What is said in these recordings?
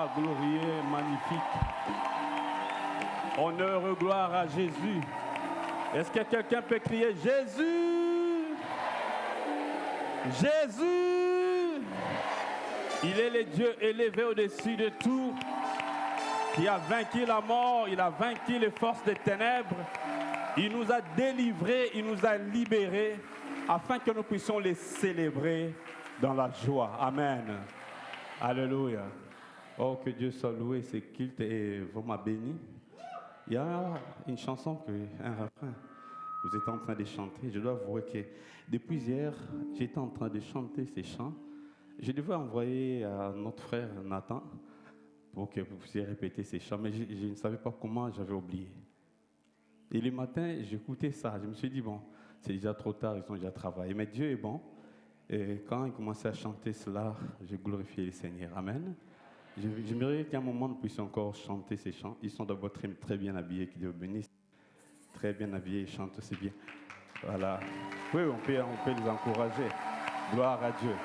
Ah, glorieux, magnifique. Honneur et gloire à Jésus. Est-ce que quelqu'un peut crier Jésus? Jésus! Il est le Dieu élevé au-dessus de tout, qui a vaincu la mort, il a vaincu les forces des ténèbres. Il nous a délivrés, il nous a libérés, afin que nous puissions les célébrer dans la joie. Amen. Alléluia. Oh, que Dieu soit loué, c'est culte et vraiment béni. Il y a une chanson, un refrain. Vous êtes en train de chanter. Je dois avouer que depuis hier, j'étais en train de chanter ces chants. Je devais envoyer à notre frère Nathan pour que vous puissiez répéter ces chants, mais je ne savais pas comment, j'avais oublié. Et le matin, j'écoutais ça. Je me suis dit, bon, c'est déjà trop tard, ils ont déjà travaillé. Mais Dieu est bon. Et quand il commençait à chanter cela, j'ai glorifié le Seigneur. Amen. J'aimerais qu'à un moment, nous puissions encore chanter ces chants. Ils sont d'abord très, très bien habillés, que Dieu bénisse. Très bien habillés, ils chantent aussi bien. Voilà. Oui, on peut les encourager. Gloire à Dieu.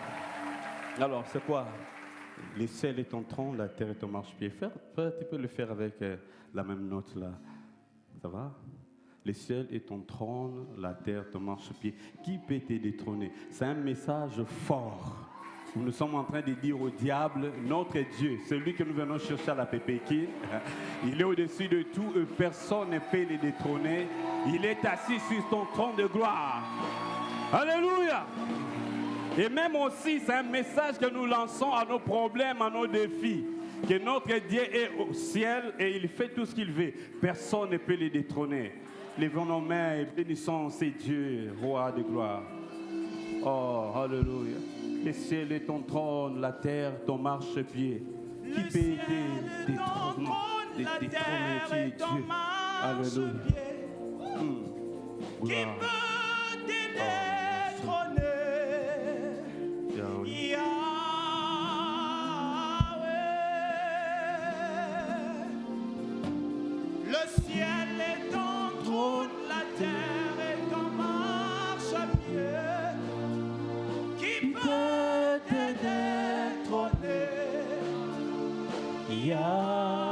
Alors, c'est quoi? Les ciels et ton trône, la terre et ton marchepied. Tu peux le faire avec la même note là. Ça va? Les ciels et ton trône, la terre, ton marchepied. Qui peut te détrôner? C'est un message fort. Nous sommes en train de dire au diable, notre Dieu, celui que nous venons chercher à la Pépékine, il est au-dessus de tout et personne ne peut le détrôner. Il est assis sur ton trône de gloire. Alléluia! Et même aussi, c'est un message que nous lançons à nos problèmes, à nos défis. Que notre Dieu est au ciel et il fait tout ce qu'il veut. Personne ne peut le détrôner. Levons nos mains et bénissons ces dieux, roi de gloire. Oh, alléluia. Le ciel est ton trône, la terre ton marchepied. Qui peut détrôner Dieu? Alléluia. Qui peut détrôner? Yahweh. Le ciel est ton trône, la terre est ton marchepied. Qui peut te détrôner? Yahweh.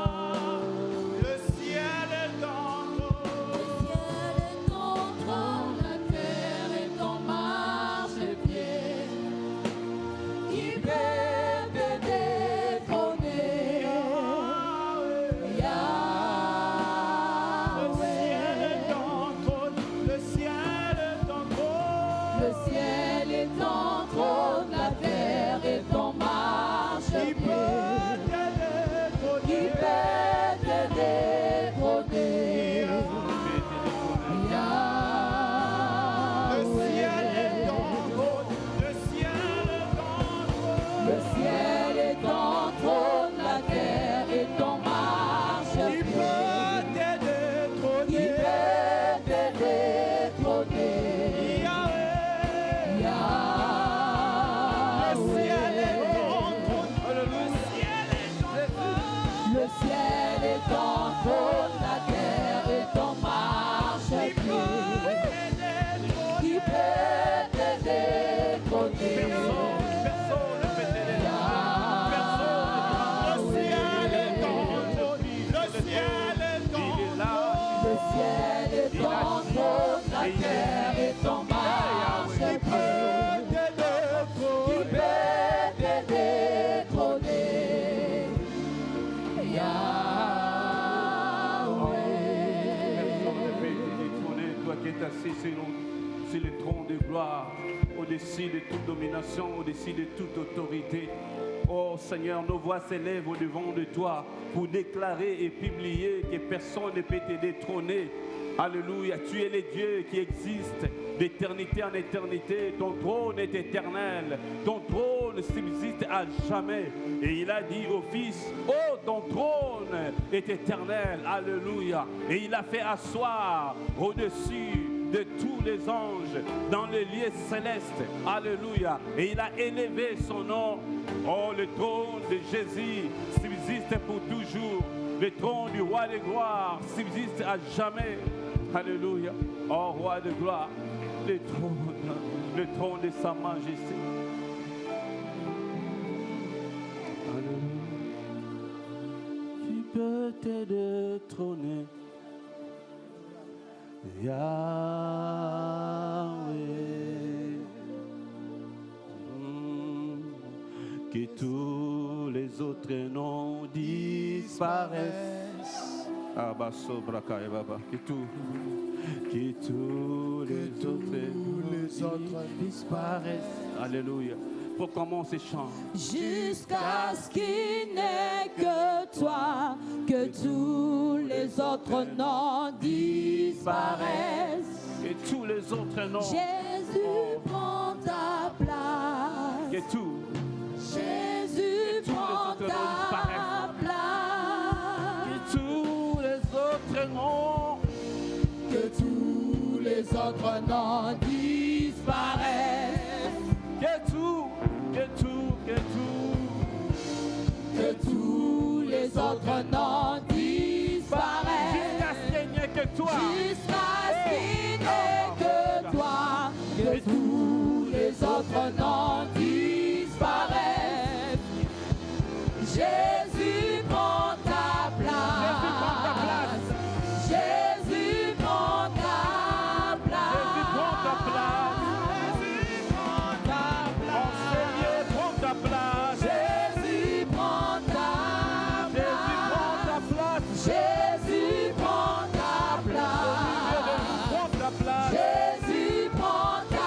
Sur le trône de gloire, au-dessus de toute domination, au-dessus de toute autorité. Oh Seigneur, nos voix s'élèvent au-devant de toi pour déclarer et publier que personne ne peut te détrôner. Alléluia, tu es le Dieu qui existe d'éternité en éternité. Ton trône est éternel, ton trône subsiste à jamais. Et il a dit au Fils, oh, ton trône est éternel. Alléluia. Et il a fait asseoir au-dessus de tous les anges dans les lieux célestes. Alléluia. Et il a élevé son nom. Oh, le trône de Jésus subsiste pour toujours. Le trône du roi de gloire subsiste à jamais. Alléluia. Oh, roi de gloire, le trône de sa majesté. Alléluia. peut te détrôner. Yahweh. Que tous les autres noms disparaissent. Abba Sobraka et Baba. Que tous les autres disparaissent. Alléluia. Proclamons ces chants. Jusqu'à ce qu'il n'ait que toi, que tous les autres noms disparaissent. Et tous les autres noms. Jésus prend ta place. Que tout. Jésus prend ta place. Que tous les autres noms. Que tous les autres noms disparaissent. Que tout. Que tous les autres noms disparaissent. Jusqu'à ce qu'il n'y ait que toi. Jusqu'à ce qu'il n'ait que toi. Que tous les autres noms disparaissent. Jésus prend ta place. Jésus prend ta place. Jésus prend ta place. Jésus prend ta place. Seigneur, prends ta place. Jésus prend ta place. Jésus prend ta place. Jésus prend ta place. Jésus prend ta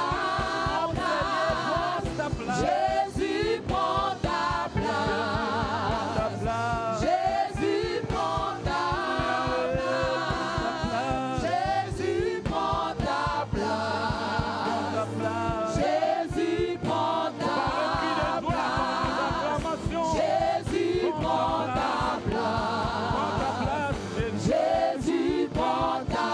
place. Jésus prend ta place. Jésus prend ta place. Jésus prend ta place. Jésus prend ta place. Jésus prend ta place. Jésus prend ta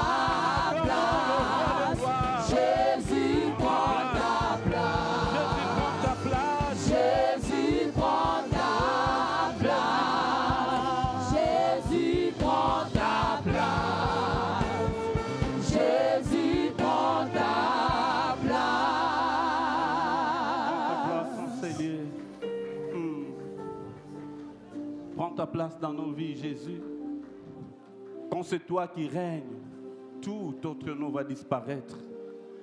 place. Jésus prend ta place. Jésus prend ta place. Jésus prend ta place. Prends ta place dans nos vies, Jésus. Quand c'est toi qui règnes, tout autre nom va disparaître.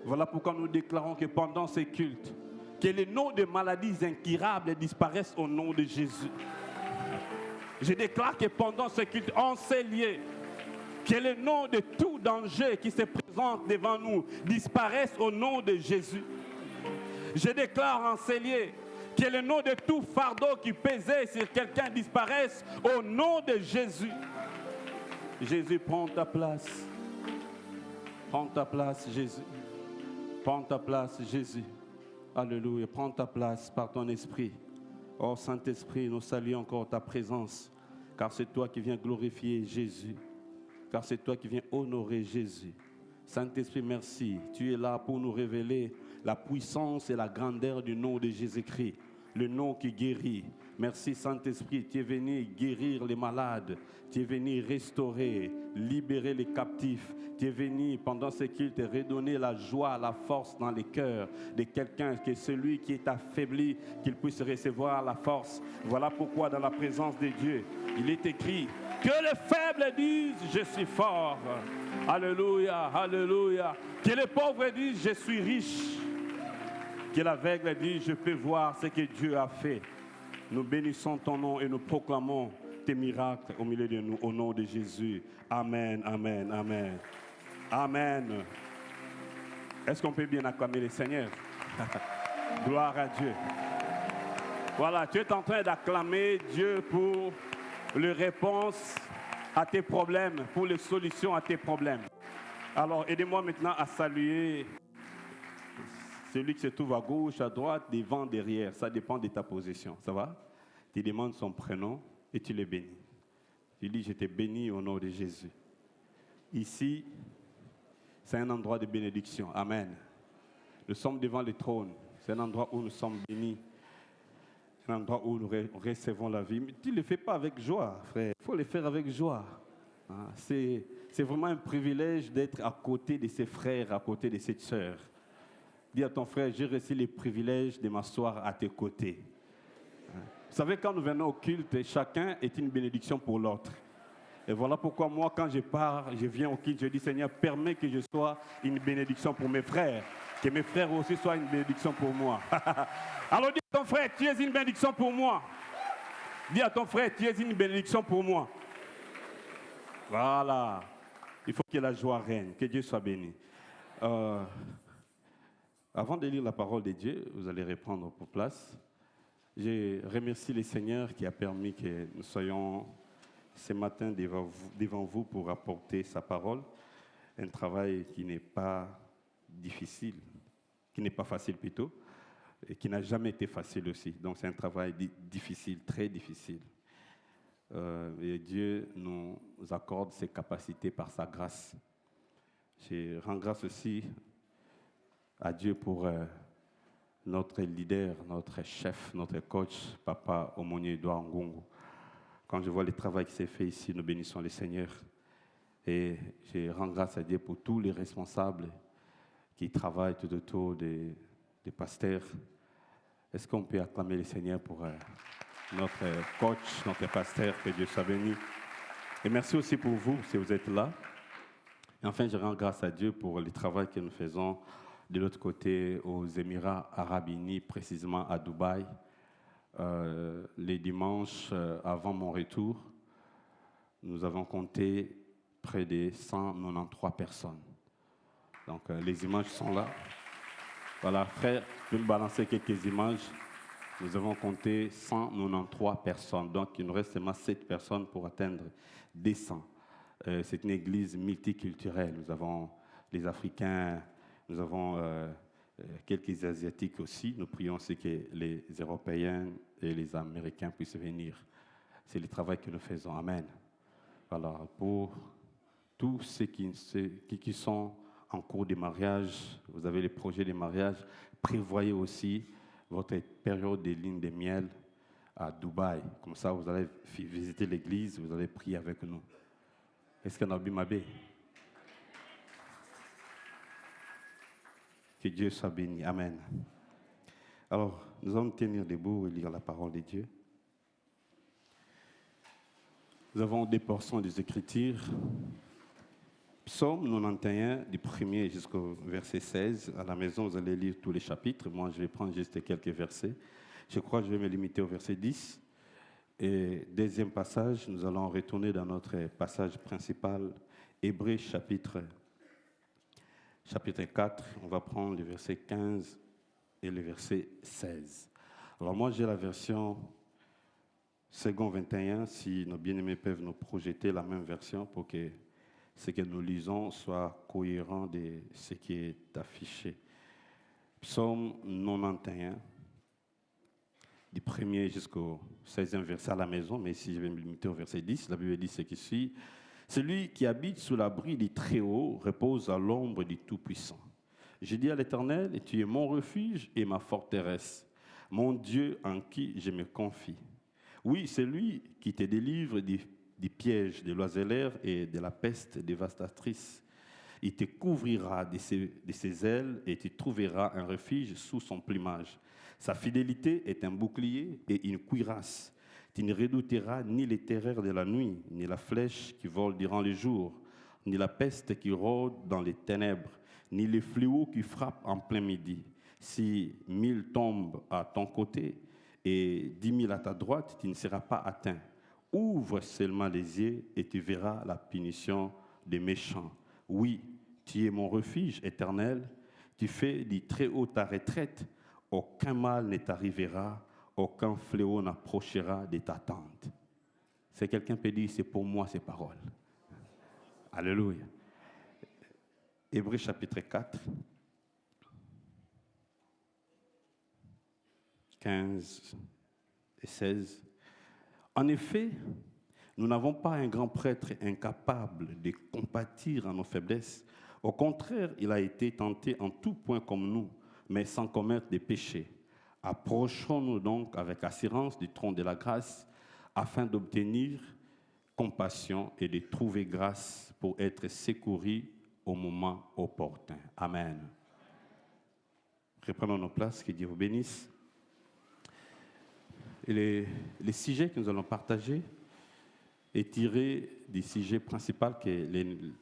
Voilà pourquoi nous déclarons que pendant ces cultes, que les noms de maladies incurables disparaissent au nom de Jésus. Je déclare que pendant ce culte, en ces lieux, que les noms de tout danger qui se présente devant nous disparaissent au nom de Jésus. Je déclare en ces lieux que les noms de tout fardeau qui pesait sur quelqu'un disparaissent au nom de Jésus. Jésus, prends ta place. Prends ta place, Jésus. Prends ta place, Jésus. Alléluia. Prends ta place par ton esprit. Oh Saint-Esprit, nous saluons encore ta présence, car c'est toi qui viens glorifier Jésus, car c'est toi qui viens honorer Jésus. Saint-Esprit, merci. Tu es là pour nous révéler la puissance et la grandeur du nom de Jésus-Christ, le nom qui guérit. Merci Saint-Esprit, tu es venu guérir les malades, tu es venu restaurer, libérer les captifs, tu es venu pendant ce culte redonner la joie, la force dans les cœurs de quelqu'un, que celui qui est affaibli, qu'il puisse recevoir la force. Voilà pourquoi dans la présence de Dieu, il est écrit que les faibles disent je suis fort. Alléluia, alléluia. Que les pauvres disent je suis riche. Que l'aveugle dise je peux voir ce que Dieu a fait. Nous bénissons ton nom et nous proclamons tes miracles au milieu de nous, au nom de Jésus. Amen, amen, amen. Amen. Est-ce qu'on peut bien acclamer le Seigneur? Gloire à Dieu. Voilà, tu es en train d'acclamer Dieu pour les réponses à tes problèmes, pour les solutions à tes problèmes. Alors, aidez-moi maintenant à saluer celui qui se trouve à gauche, à droite, devant, derrière. Ça dépend de ta position. Ça va? Tu demandes son prénom et tu le bénis. Tu dis, je te bénis au nom de Jésus. Ici, c'est un endroit de bénédiction. Amen. Nous sommes devant le trône. C'est un endroit où nous sommes bénis. C'est un endroit où nous recevons la vie. Mais tu ne le fais pas avec joie, frère. Il faut le faire avec joie. C'est vraiment un privilège d'être à côté de ses frères, à côté de ses sœurs. Dis à ton frère, j'ai reçu le privilège de m'asseoir à tes côtés. Vous savez, quand nous venons au culte, chacun est une bénédiction pour l'autre. Et voilà pourquoi moi, quand je pars, je viens au kids, je dis, Seigneur, permets que je sois une bénédiction pour mes frères. Que mes frères aussi soient une bénédiction pour moi. Alors dis à ton frère, tu es une bénédiction pour moi. Dis à ton frère, tu es une bénédiction pour moi. Voilà. Il faut que la joie règne, que Dieu soit béni. Avant de lire la parole de Dieu, vous allez reprendre pour place. Je remercie le Seigneur qui a permis que nous soyons ce matin devant vous pour apporter sa parole. Un travail qui n'est pas difficile, qui n'est pas facile plutôt, et qui n'a jamais été facile aussi. Donc c'est un travail difficile, très difficile. Et Dieu nous accorde ses capacités par sa grâce. Je rends grâce aussi à Dieu pour notre leader, notre chef, notre coach, Papa Aumonier Edouard Ngongo. Quand je vois le travail qui s'est fait ici, nous bénissons le Seigneur. Et je rends grâce à Dieu pour tous les responsables qui travaillent tout autour des pasteurs. Est-ce qu'on peut acclamer le Seigneur pour notre coach, notre pasteur, que Dieu soit béni. Et merci aussi pour vous, si vous êtes là. Et enfin, je rends grâce à Dieu pour le travail que nous faisons de l'autre côté aux Émirats Arabes Unis, précisément à Dubaï. Les dimanches avant mon retour, nous avons compté près de 193 personnes. Donc, les images sont là. Voilà, frère, je vais me balancer quelques images. Nous avons compté 193 personnes. Donc, il nous reste seulement 7 personnes pour atteindre 200. C'est une église multiculturelle. Nous avons les Africains, nous avons quelques Asiatiques aussi. Nous prions aussi que les Européens et les Américains puissent venir. C'est le travail que nous faisons. Amen. Voilà, pour tous ceux qui sont en cours de mariage, vous avez les projets de mariage, prévoyez aussi votre période de lune de miel à Dubaï. Comme ça, vous allez visiter l'église, vous allez prier avec nous. Est-ce qu'on a bien mabé? Que Dieu soit béni. Amen. Alors, nous allons tenir debout et lire la parole de Dieu. Nous avons des portions des Écritures. Psaume 91, du 1er jusqu'au verset 16. À la maison, vous allez lire tous les chapitres. Moi, je vais prendre juste quelques versets. Je crois que je vais me limiter au verset 10. Et deuxième passage, nous allons retourner dans notre passage principal, Hébreux chapitre 4. On va prendre le verset 15 et le verset 16. Alors moi, j'ai la version second 21. Si nos bien-aimés peuvent nous projeter la même version pour que ce que nous lisons soit cohérent de ce qui est affiché. Psaume 91, du 1er jusqu'au 16e verset à la maison, mais ici je vais me limiter au verset 10. La Bible dit ce qui suit. Celui qui habite sous l'abri du Très-Haut repose à l'ombre du Tout-Puissant. Je dis à l'Éternel, tu es mon refuge et ma forteresse, mon Dieu en qui je me confie. Oui, c'est lui qui te délivre des pièges de l'oiseleur et de la peste dévastatrice. Il te couvrira de ses ailes et tu trouveras un refuge sous son plumage. Sa fidélité est un bouclier et une cuirasse. Tu ne redouteras ni les terreurs de la nuit, ni la flèche qui vole durant le jour, ni la peste qui rôde dans les ténèbres, ni les fléaux qui frappent en plein midi. Si 1000 tombent à ton côté et 10 000 à ta droite, tu ne seras pas atteint. Ouvre seulement les yeux et tu verras la punition des méchants. Oui, tu es mon refuge éternel. Tu fais du Très-Haut ta retraite. Aucun mal ne t'arrivera, aucun fléau n'approchera de ta tente. Si quelqu'un peut dire, c'est pour moi ces paroles. Alléluia. Hébreux chapitre 4, 15 et 16. En effet, nous n'avons pas un grand prêtre incapable de compatir à nos faiblesses. Au contraire, il a été tenté en tout point comme nous, mais sans commettre de péché. Approchons-nous donc avec assurance du trône de la grâce, afin d'obtenir compassion et de trouver grâce pour être secourus au moment opportun. Amen. Reprenons nos places, que Dieu vous bénisse. Et les sujets que nous allons partager, est tiré du sujet principal que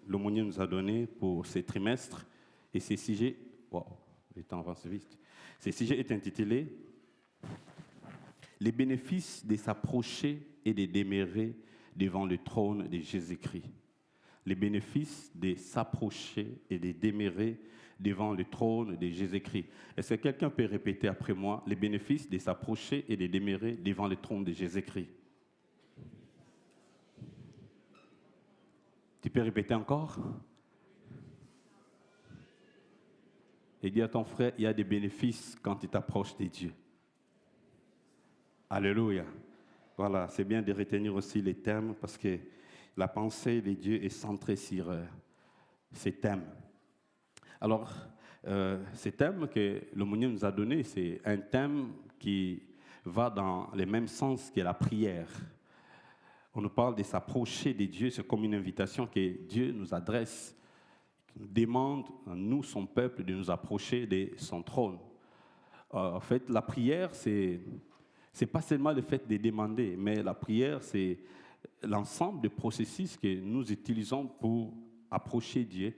l'aumônier nous a donné pour ce trimestre. Et ce sujet, le temps avance vite. Ce sujet est intitulé « Les bénéfices de s'approcher et de demeurer devant le trône de Jésus-Christ ». Les bénéfices de s'approcher et de demeurer devant le trône de Jésus-Christ. Est-ce que quelqu'un peut répéter après moi les bénéfices de s'approcher et de demeurer devant le trône de Jésus-Christ? Tu peux répéter encore? Et dis à ton frère, il y a des bénéfices quand tu t'approches de Dieu. Alléluia. Voilà, c'est bien de retenir aussi les thèmes parce que la pensée de Dieu est centrée sur ces thèmes. Alors, ce thème que l'aumônier nous a donné, c'est un thème qui va dans le même sens que la prière. On nous parle de s'approcher de Dieu, c'est comme une invitation que Dieu nous adresse, qui nous demande, nous, son peuple, de nous approcher de son trône. En fait, la prière, c'est pas seulement le fait de demander, mais la prière, c'est l'ensemble des processus que nous utilisons pour approcher Dieu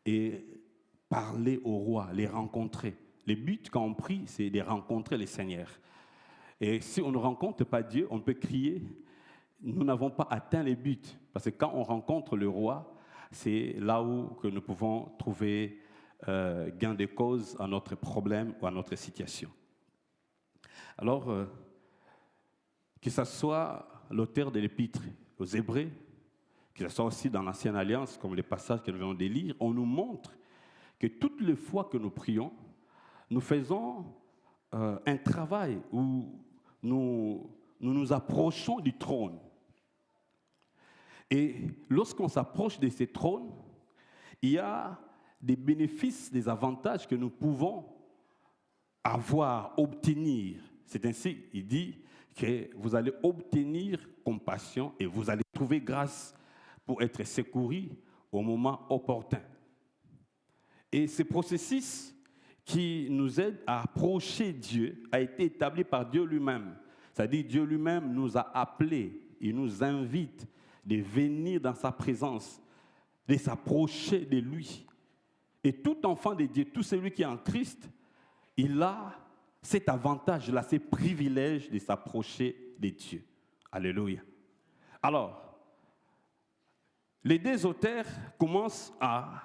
et parler au roi, les rencontrer. Le but quand on prie, c'est de rencontrer le Seigneur. Et si on ne rencontre pas Dieu, on peut crier, nous n'avons pas atteint le but. Parce que quand on rencontre le roi, c'est là où que nous pouvons trouver gain de cause à notre problème ou à notre situation. Alors, que ce soit l'auteur de l'Épître aux Hébreux, que ce soit aussi dans l'Ancienne Alliance, comme les passages que nous venons de lire, on nous montre que toutes les fois que nous prions, nous faisons un travail où nous approchons du trône. Et lorsqu'on s'approche de ce trône, il y a des bénéfices, des avantages que nous pouvons avoir, obtenir. C'est ainsi, il dit que vous allez obtenir compassion et vous allez trouver grâce pour être secourus au moment opportun. Et ce processus qui nous aide à approcher Dieu a été établi par Dieu lui-même. C'est-à-dire Dieu lui-même nous a appelés, il nous invite de venir dans sa présence, de s'approcher de lui. Et tout enfant de Dieu, tout celui qui est en Christ, il a cet avantage-là, ce privilège de s'approcher de Dieu. Alléluia. Alors, les deux auteurs commencent à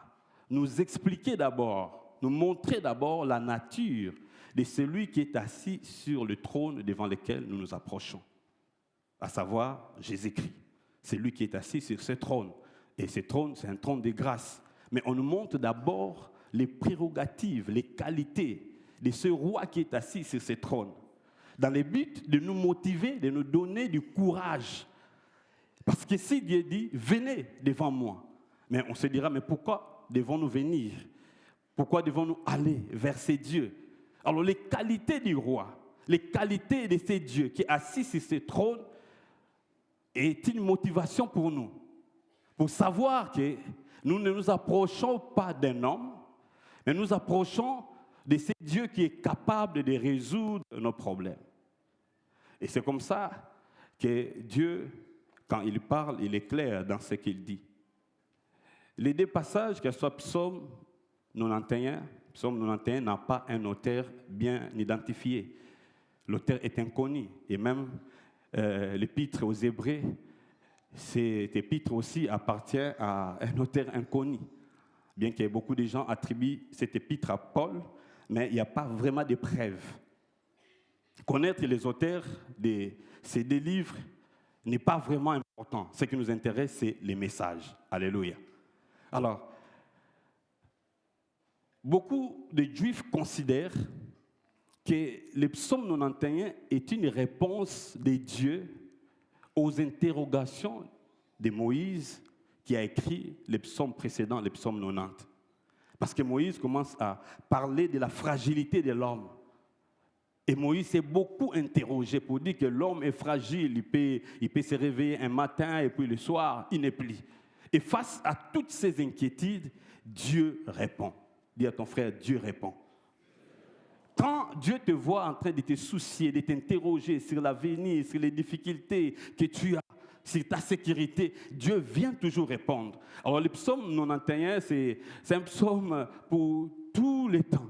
nous expliquer d'abord, nous montrer d'abord la nature de celui qui est assis sur le trône devant lequel nous nous approchons, à savoir Jésus-Christ. C'est lui qui est assis sur ce trône. Et ce trône, c'est un trône de grâce. Mais on nous montre d'abord les prérogatives, les qualités de ce roi qui est assis sur ce trône, dans le but de nous motiver, de nous donner du courage. Parce que si Dieu dit, venez devant moi, mais on se dira, mais pourquoi devons-nous venir? Pourquoi devons-nous aller vers ces dieux? Alors les qualités du roi, les qualités de ces dieux qui est assis sur ce trône est une motivation pour nous, pour savoir que nous ne nous approchons pas d'un homme, mais nous approchons de ce Dieu qui est capable de résoudre nos problèmes. Et c'est comme ça que Dieu, quand il parle, il est clair dans ce qu'il dit. Les deux passages, que ce soit Psaume 91 n'a pas un auteur bien identifié. L'auteur est inconnu. Et même l'épître aux Hébreux, cet épître aussi appartient à un auteur inconnu. Bien que beaucoup de gens attribuent cet épître à Paul, mais il n'y a pas vraiment de preuves. Connaître les auteurs de ces deux livres n'est pas vraiment important. Ce qui nous intéresse, c'est les messages. Alléluia. Alors, beaucoup de Juifs considèrent que le psaume 91 est une réponse de Dieu aux interrogations de Moïse qui a écrit le psaume précédent, le psaume 90. Parce que Moïse commence à parler de la fragilité de l'homme. Et Moïse s'est beaucoup interrogé pour dire que l'homme est fragile, il peut se réveiller un matin et puis le soir, il n'est plus. Et face à toutes ces inquiétudes, Dieu répond. Dis à ton frère, Dieu répond. Quand Dieu te voit en train de te soucier, de t'interroger sur l'avenir, sur les difficultés que tu as, sur ta sécurité, Dieu vient toujours répondre. Alors le psaume 91, c'est un psaume pour tous les temps.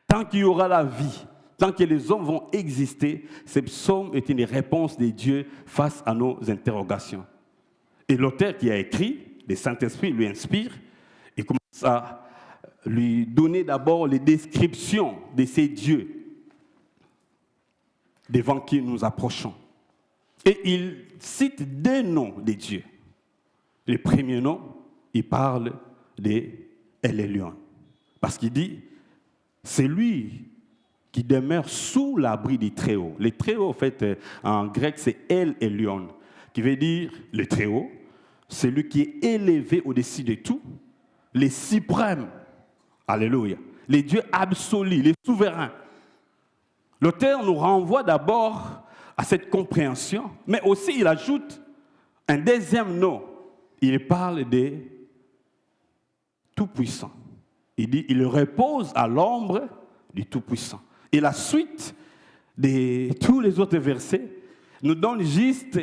Tant qu'il y aura la vie, tant que les hommes vont exister, ce psaume est une réponse de Dieu face à nos interrogations. Et l'auteur qui a écrit, le Saint-Esprit lui inspire, et commence à lui donner d'abord les descriptions de ces dieux devant qui nous approchons. Et il cite deux noms de dieux. Le premier nom, il parle de El Elyon. Parce qu'il dit, c'est lui qui demeure sous l'abri du Très-Haut. Le Très-Haut, en fait, en grec, c'est El Elyon, qui veut dire le Très-Haut, celui qui est élevé au-dessus de tout, les suprêmes. Alléluia. Les dieux absolus, les souverains. L'auteur nous renvoie d'abord à cette compréhension, mais aussi il ajoute un deuxième nom. Il parle de Tout-Puissant. Il dit, il repose à l'ombre du Tout-Puissant. Et la suite de tous les autres versets nous donne juste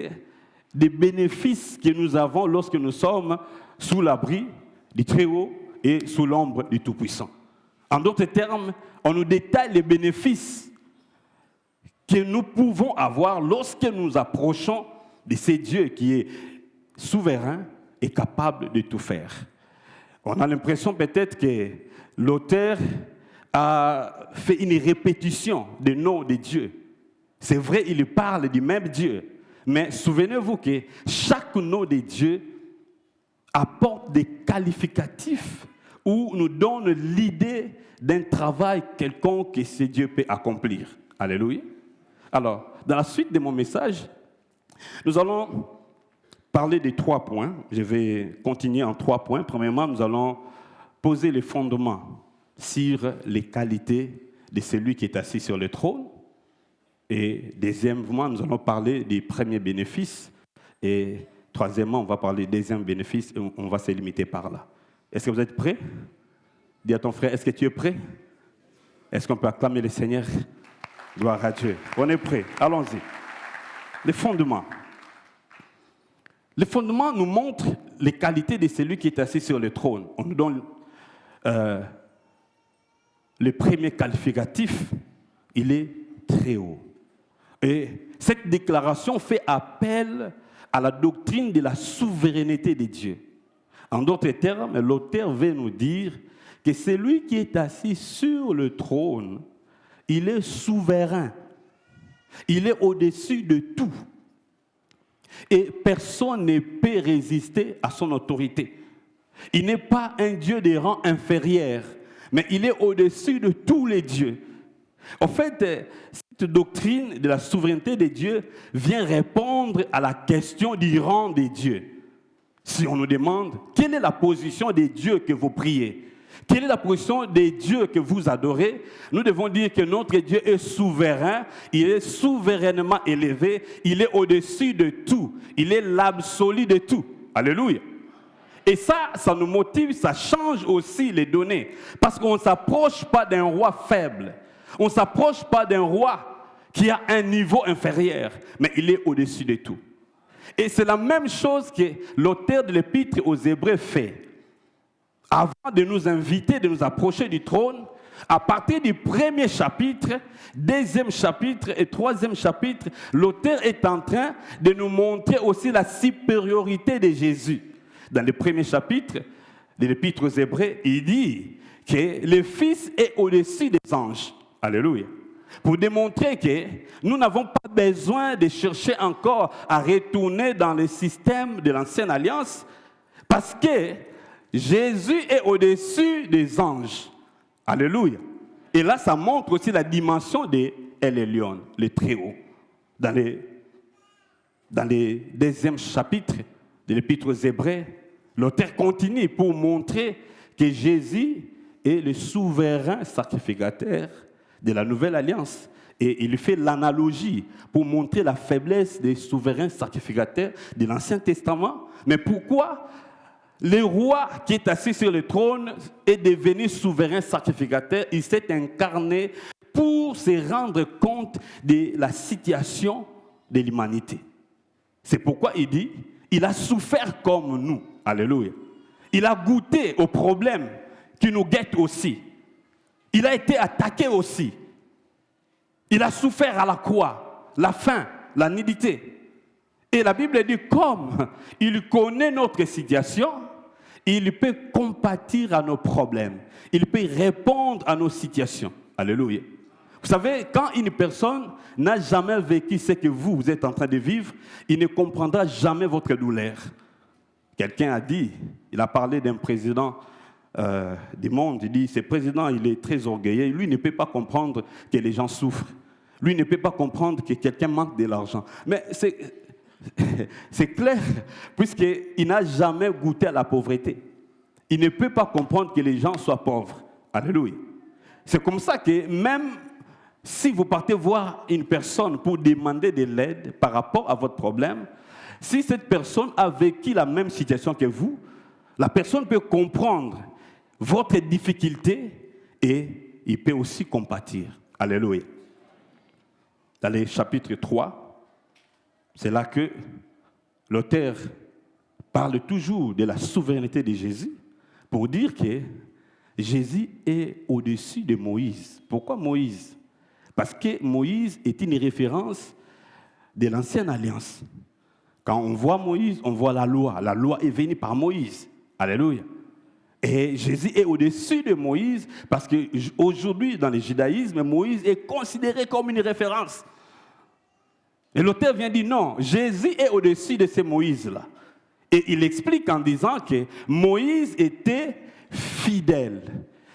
des bénéfices que nous avons lorsque nous sommes sous l'abri du Très-Haut et sous l'ombre du Tout-Puissant. En d'autres termes, on nous détaille les bénéfices que nous pouvons avoir lorsque nous approchons de ce Dieu qui est souverain et capable de tout faire. On a l'impression peut-être que l'auteur a fait une répétition des noms de Dieu. C'est vrai, il parle du même Dieu, mais souvenez-vous que chaque nom de Dieu apporte des qualificatifs ou nous donne l'idée d'un travail quelconque que ce Dieu peut accomplir. Alléluia. Alors, dans la suite de mon message, nous allons parler de 3 points. Je vais continuer en 3 points. Premièrement, nous allons poser les fondements sur les qualités de celui qui est assis sur le trône. Et deuxièmement, nous allons parler des premiers bénéfices. Et troisièmement, on va parler des deuxièmes bénéfices et on va se limiter par là. Est-ce que vous êtes prêts? Dis à ton frère, est-ce que tu es prêt? Est-ce qu'on peut acclamer le Seigneur? Gloire à Dieu. On est prêt. Allons-y. Les fondements. Les fondements nous montrent les qualités de celui qui est assis sur le trône. On nous donne le premier qualificatif. Il est très haut. Et cette déclaration fait appel à la doctrine de la souveraineté de Dieu. En d'autres termes, l'auteur veut nous dire que celui qui est assis sur le trône, il est souverain. Il est au-dessus de tout. Et personne ne peut résister à son autorité. Il n'est pas un Dieu de rang inférieur, mais il est au-dessus de tous les dieux. En fait, cette doctrine de la souveraineté de Dieu vient répondre à la question du rang des dieux. Si on nous demande quelle est la position des dieux que vous priez, quelle est la position des dieux que vous adorez, nous devons dire que notre Dieu est souverain, il est souverainement élevé, il est au-dessus de tout, il est l'absolu de tout. Alléluia. Et ça nous motive, ça change aussi les données, parce qu'on ne s'approche pas d'un roi faible, on ne s'approche pas d'un roi qui a un niveau inférieur, mais il est au-dessus de tout. Et c'est la même chose que l'auteur de l'Épître aux Hébreux fait. Avant de nous inviter, de nous approcher du trône, à partir du premier chapitre, deuxième chapitre et troisième chapitre, l'auteur est en train de nous montrer aussi la supériorité de Jésus. Dans le premier chapitre de l'Épître aux Hébreux, il dit que le Fils est au-dessus des anges. Alléluia. Pour démontrer que nous n'avons pas besoin de chercher encore à retourner dans le système de l'ancienne alliance, parce que Jésus est au-dessus des anges. Alléluia. Et là, ça montre aussi la dimension de El Elyon, le Très-Haut. Dans les deuxième chapitre de l'Épître aux Hébreux, l'auteur continue pour montrer que Jésus est le souverain sacrificateur de la nouvelle alliance. Et il fait l'analogie pour montrer la faiblesse des souverains sacrificateurs de l'Ancien Testament. Mais pourquoi le roi qui est assis sur le trône est devenu souverain sacrificateur? Il s'est incarné pour se rendre compte de la situation de l'humanité. C'est pourquoi il dit, il a souffert comme nous. Alléluia. Il a goûté aux problèmes qui nous guettent aussi. Il a été attaqué aussi. Il a souffert à la croix, la faim, la nudité. Et la Bible dit, comme il connaît notre situation, il peut compatir à nos problèmes. Il peut répondre à nos situations. Alléluia. Vous savez, quand une personne n'a jamais vécu ce que vous êtes en train de vivre, il ne comprendra jamais votre douleur. Quelqu'un a dit, il a parlé d'un président du monde, il dit, ce président, il est très orgueilleux, lui ne peut pas comprendre que les gens souffrent. Lui ne peut pas comprendre que quelqu'un manque de l'argent. Mais c'est clair, puisqu'il n'a jamais goûté à la pauvreté. Il ne peut pas comprendre que les gens soient pauvres. Alléluia. C'est comme ça que même si vous partez voir une personne pour demander de l'aide par rapport à votre problème, si cette personne a vécu la même situation que vous, la personne peut comprendre votre difficulté et il peut aussi compatir. Alléluia. Dans le chapitre 3, c'est là que l'auteur parle toujours de la souveraineté de Jésus pour dire que Jésus est au-dessus de Moïse. Pourquoi Moïse? Parce que Moïse est une référence de l'ancienne alliance. Quand on voit Moïse, on voit la loi. La loi est venue par Moïse. Alléluia. Et Jésus est au-dessus de Moïse parce qu'aujourd'hui, dans le judaïsme, Moïse est considéré comme une référence. Et l'auteur vient dire non, Jésus est au-dessus de ces Moïse-là. Et il explique en disant que Moïse était fidèle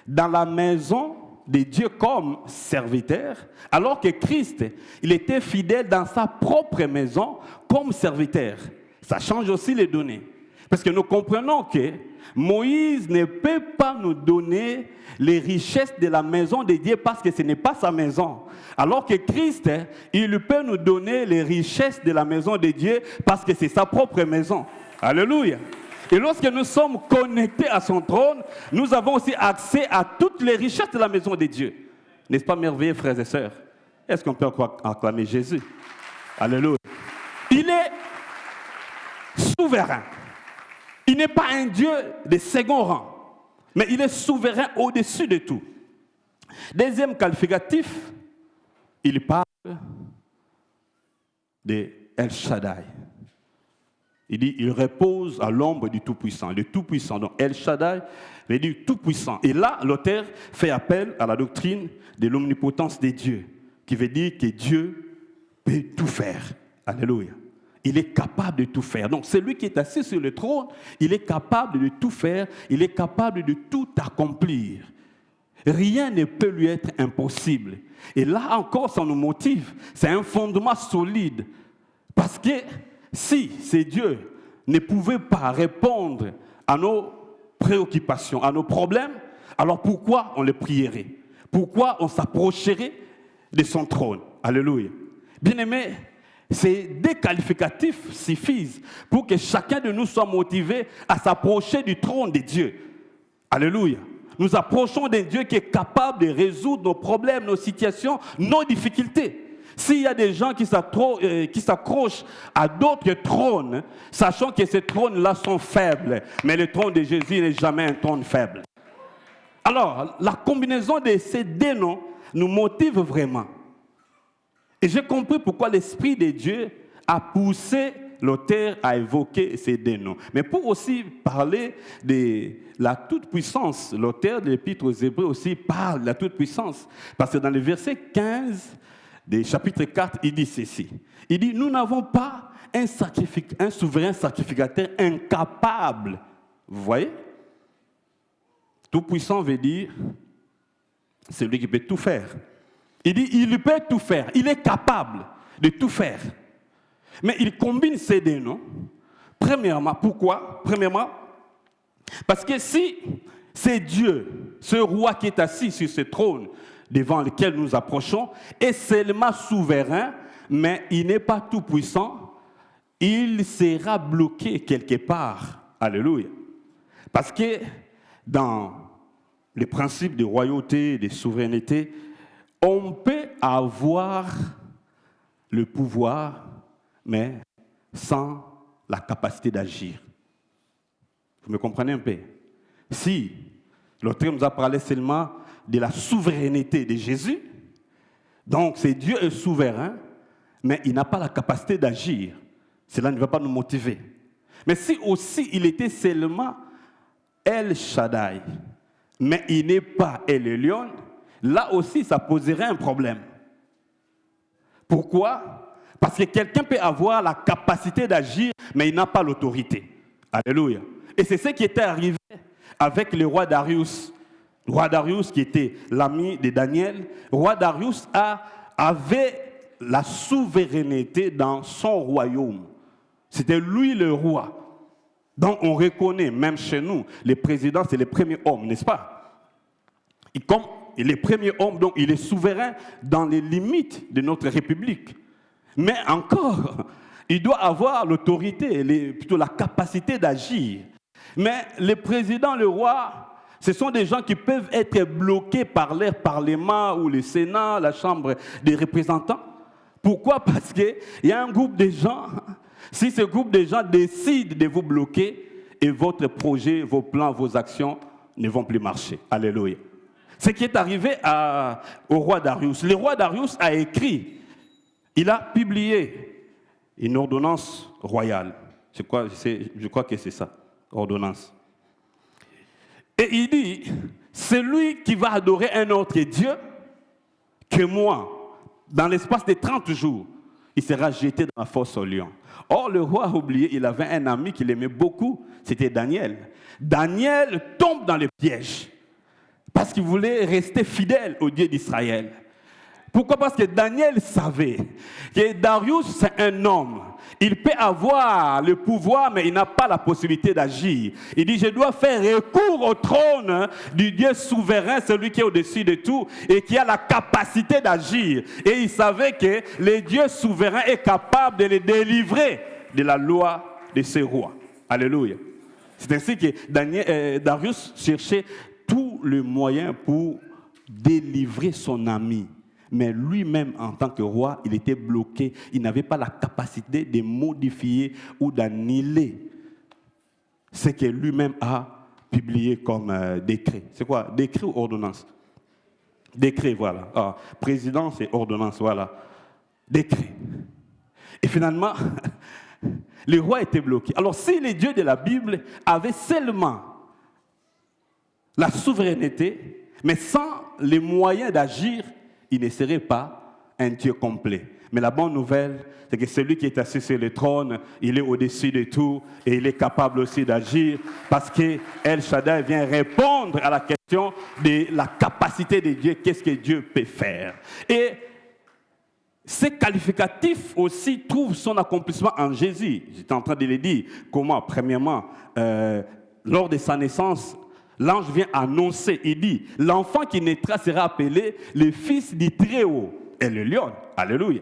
dans la maison de Dieu comme serviteur, alors que Christ, il était fidèle dans sa propre maison comme serviteur. Ça change aussi les données. Parce que nous comprenons que Moïse ne peut pas nous donner les richesses de la maison de Dieu parce que ce n'est pas sa maison. Alors que Christ, il peut nous donner les richesses de la maison de Dieu parce que c'est sa propre maison. Alléluia. Et lorsque nous sommes connectés à son trône, nous avons aussi accès à toutes les richesses de la maison de Dieu. N'est-ce pas merveilleux, frères et sœurs? Est-ce qu'on peut acclamer Jésus? Alléluia. Il est souverain. Il n'est pas un Dieu de second rang, mais il est souverain au-dessus de tout. Deuxième qualificatif, il parle de El Shaddai. Il dit, il repose à l'ombre du Tout-Puissant. Le Tout-Puissant, donc El Shaddai, veut dire Tout-Puissant. Et là, l'auteur fait appel à la doctrine de l'omnipotence de Dieu, qui veut dire que Dieu peut tout faire. Alléluia. Il est capable de tout faire. Donc, celui qui est assis sur le trône, il est capable de tout faire, il est capable de tout accomplir. Rien ne peut lui être impossible. Et là encore, ça nous motive. C'est un fondement solide. Parce que si ces dieux ne pouvaient pas répondre à nos préoccupations, à nos problèmes, alors pourquoi on les prierait? Pourquoi on s'approcherait de son trône? Alléluia. Bien-aimés, ces deux qualificatifs suffisent pour que chacun de nous soit motivé à s'approcher du trône de Dieu. Alléluia. Nous approchons d'un Dieu qui est capable de résoudre nos problèmes, nos situations, nos difficultés. S'il y a des gens qui s'accrochent à d'autres trônes, sachant que ces trônes-là sont faibles, mais le trône de Jésus n'est jamais un trône faible. Alors, la combinaison de ces deux noms nous motive vraiment. Et j'ai compris pourquoi l'Esprit de Dieu a poussé l'auteur à évoquer ces deux noms. Mais pour aussi parler de la toute-puissance, l'auteur de l'Épître aux Hébreux aussi parle de la toute-puissance. Parce que dans le verset 15 du chapitre 4, il dit ceci. Il dit, nous n'avons pas un souverain sacrificateur incapable. Vous voyez? Tout-puissant veut dire celui qui peut tout faire. Il dit, il peut tout faire. Il est capable de tout faire. Mais il combine ces deux noms. Premièrement, pourquoi? Premièrement, parce que si c'est Dieu, ce roi qui est assis sur ce trône devant lequel nous approchons, est seulement souverain, mais il n'est pas tout puissant, il sera bloqué quelque part. Alléluia. Parce que dans les principes de royauté, de souveraineté, on peut avoir le pouvoir, mais sans la capacité d'agir. Vous me comprenez un peu? Si l'auteur nous a parlé seulement de la souveraineté de Jésus, donc c'est Dieu est souverain, mais il n'a pas la capacité d'agir. Cela ne va pas nous motiver. Mais si aussi il était seulement El Shaddai, mais il n'est pas El Elyon, là aussi ça poserait un problème. Pourquoi? Parce que quelqu'un peut avoir la capacité d'agir, mais il n'a pas l'autorité. Alléluia. Et c'est ce qui était arrivé avec le roi Darius. Le roi Darius qui était l'ami de Daniel. Le roi Darius avait la souveraineté dans son royaume. C'était lui le roi. Donc on reconnaît, même chez nous, les présidents, c'est les premiers hommes, n'est-ce pas? Et comme il est le premier homme, donc il est souverain dans les limites de notre République. Mais encore, il doit avoir l'autorité, plutôt la capacité d'agir. Mais les présidents, le roi, ce sont des gens qui peuvent être bloqués par leur parlement ou le Sénat, la Chambre des représentants. Pourquoi? Parce qu'il y a un groupe de gens, si ce groupe de gens décide de vous bloquer, et votre projet, vos plans, vos actions ne vont plus marcher. Alléluia. Ce qui est arrivé au roi Darius. Le roi Darius a écrit, il a publié une ordonnance royale. Je crois que c'est ça, ordonnance. Et il dit, celui qui va adorer un autre Dieu que moi, dans l'espace de 30 jours, il sera jeté dans la fosse au lion. Or, le roi a oublié, il avait un ami qu'il aimait beaucoup, c'était Daniel. Daniel tombe dans le piège, parce qu'il voulait rester fidèle au Dieu d'Israël. Pourquoi? Parce que Daniel savait que Darius, c'est un homme. Il peut avoir le pouvoir, mais il n'a pas la possibilité d'agir. Il dit, je dois faire recours au trône du Dieu souverain, celui qui est au-dessus de tout et qui a la capacité d'agir. Et il savait que le Dieu souverain est capable de le délivrer de la loi de ses rois. Alléluia. C'est ainsi que Darius cherchait tous les moyens pour délivrer son ami. Mais lui-même, en tant que roi, il était bloqué. Il n'avait pas la capacité de modifier ou d'annuler ce que lui-même a publié comme décret. C'est quoi? Décret ou ordonnance? Décret, voilà. Ah, présidence et ordonnance, voilà. Décret. Et finalement, le roi était bloqué. Alors, si les dieux de la Bible avaient seulement la souveraineté, mais sans les moyens d'agir, il ne serait pas un Dieu complet. Mais la bonne nouvelle, c'est que celui qui est assis sur le trône, il est au-dessus de tout et il est capable aussi d'agir parce que El Shaddai vient répondre à la question de la capacité de Dieu, qu'est-ce que Dieu peut faire. Et ces qualificatifs aussi trouvent son accomplissement en Jésus. J'étais en train de le dire. Comment? Premièrement, lors de sa naissance, l'ange vient annoncer, il dit, l'enfant qui naîtra sera appelé le fils du Très-Haut et le lion. Alléluia.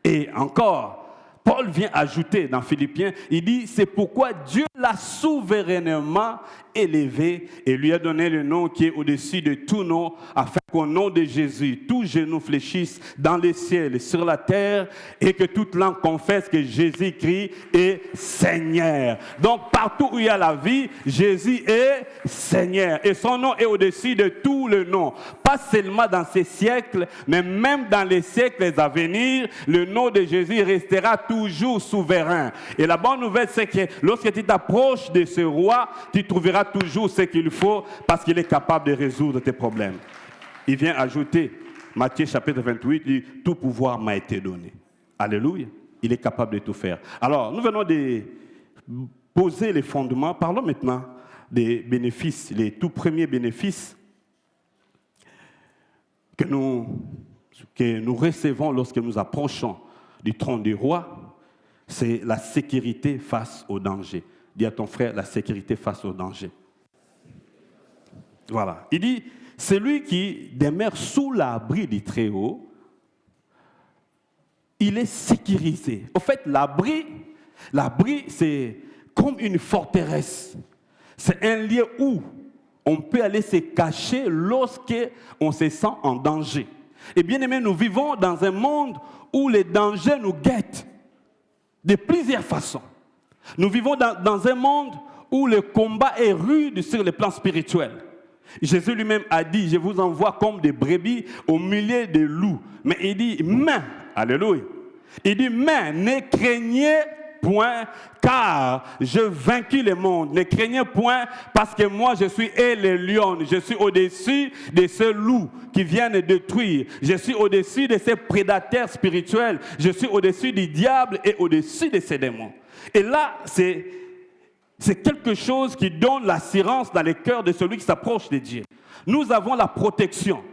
Et encore, Paul vient ajouter dans Philippiens, il dit, c'est pourquoi Dieu l'a souverainement élevé et lui a donné le nom qui est au-dessus de tout nom, afin qu'au nom de Jésus, tout genou fléchisse dans les ciels et sur la terre, et que toute langue confesse que Jésus-Christ est Seigneur. Donc partout où il y a la vie, Jésus est Seigneur. Et son nom est au-dessus de tout le nom. Pas seulement dans ces siècles, mais même dans les siècles à venir, le nom de Jésus restera toujours souverain. Et la bonne nouvelle, c'est que lorsque tu t'approches de ce roi, tu trouveras toujours ce qu'il faut parce qu'il est capable de résoudre tes problèmes. Il vient ajouter, Matthieu chapitre 28, dit, tout pouvoir m'a été donné. Alléluia. Il est capable de tout faire. Alors, nous venons de poser les fondements. Parlons maintenant des bénéfices, les tout premiers bénéfices que nous recevons lorsque nous approchons du trône du roi. C'est la sécurité face au danger. Dis à ton frère, la sécurité face au danger. Voilà. Il dit, celui qui demeure sous l'abri du Très-Haut, il est sécurisé. Au fait, l'abri, c'est comme une forteresse. C'est un lieu où on peut aller se cacher lorsqu'on se sent en danger. Et bien aimé, nous vivons dans un monde où les dangers nous guettent. de plusieurs façons. Nous vivons dans un monde où le combat est rude sur le plan spirituel. Jésus lui-même a dit, je vous envoie comme des brebis au milieu des loups. Mais il dit, mais, alléluia, il dit, mais ne craignez point, car je vaincu le monde. Ne craignez point, parce que moi je suis le lion. Je suis au-dessus de ce loup qui viennent détruire. Je suis au-dessus de ces prédateurs spirituels. Je suis au-dessus du diable et au-dessus de ces démons. Et là, c'est quelque chose qui donne l'assurance dans le cœur de celui qui s'approche de Dieu. Nous avons la protection,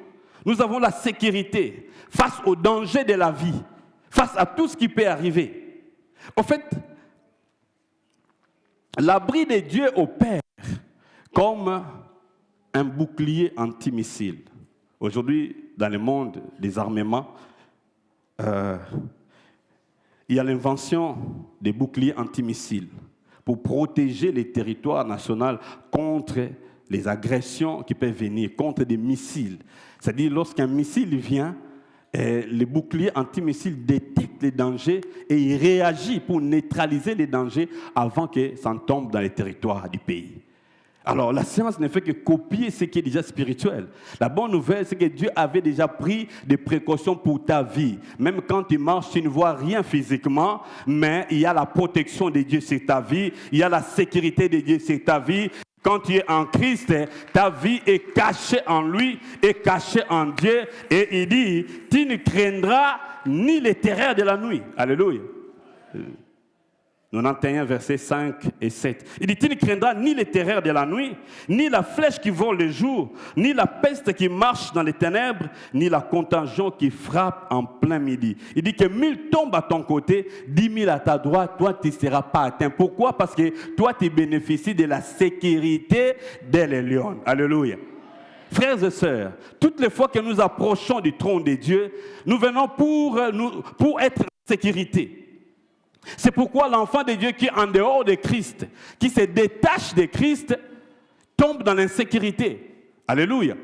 nous avons la sécurité face aux dangers de la vie, face à tout ce qui peut arriver. En fait, l'abri de Dieu opère comme un bouclier antimissile. Aujourd'hui, dans le monde des armements, il y a l'invention des boucliers antimissiles pour protéger les territoires nationaux contre les agressions qui peuvent venir, contre des missiles. C'est-à-dire, lorsqu'un missile vient, les boucliers antimissiles détectent les dangers et il réagit pour neutraliser les dangers avant que ça ne tombe dans les territoires du pays. Alors, la science ne fait que copier ce qui est déjà spirituel. La bonne nouvelle, c'est que Dieu avait déjà pris des précautions pour ta vie. Même quand tu marches, tu ne vois rien physiquement, mais il y a la protection de Dieu sur ta vie, il y a la sécurité de Dieu sur ta vie. Quand tu es en Christ, ta vie est cachée en lui, est cachée en Dieu. Et il dit, tu ne craindras ni les terreurs de la nuit. Alléluia. 91, versets 5 et 7. Il dit, tu ne craindras ni les terreurs de la nuit, ni la flèche qui vole le jour, ni la peste qui marche dans les ténèbres, ni la contagion qui frappe en plein midi. Il dit que 1000 tombent à ton côté, 10 000 à ta droite, toi tu ne seras pas atteint. Pourquoi? Parce que toi tu bénéficies de la sécurité des lions. Alléluia. Frères et sœurs, toutes les fois que nous approchons du trône de Dieu, nous venons pour être en sécurité. C'est pourquoi l'enfant de Dieu qui est en dehors de Christ, qui se détache de Christ, tombe dans l'insécurité. Alléluia.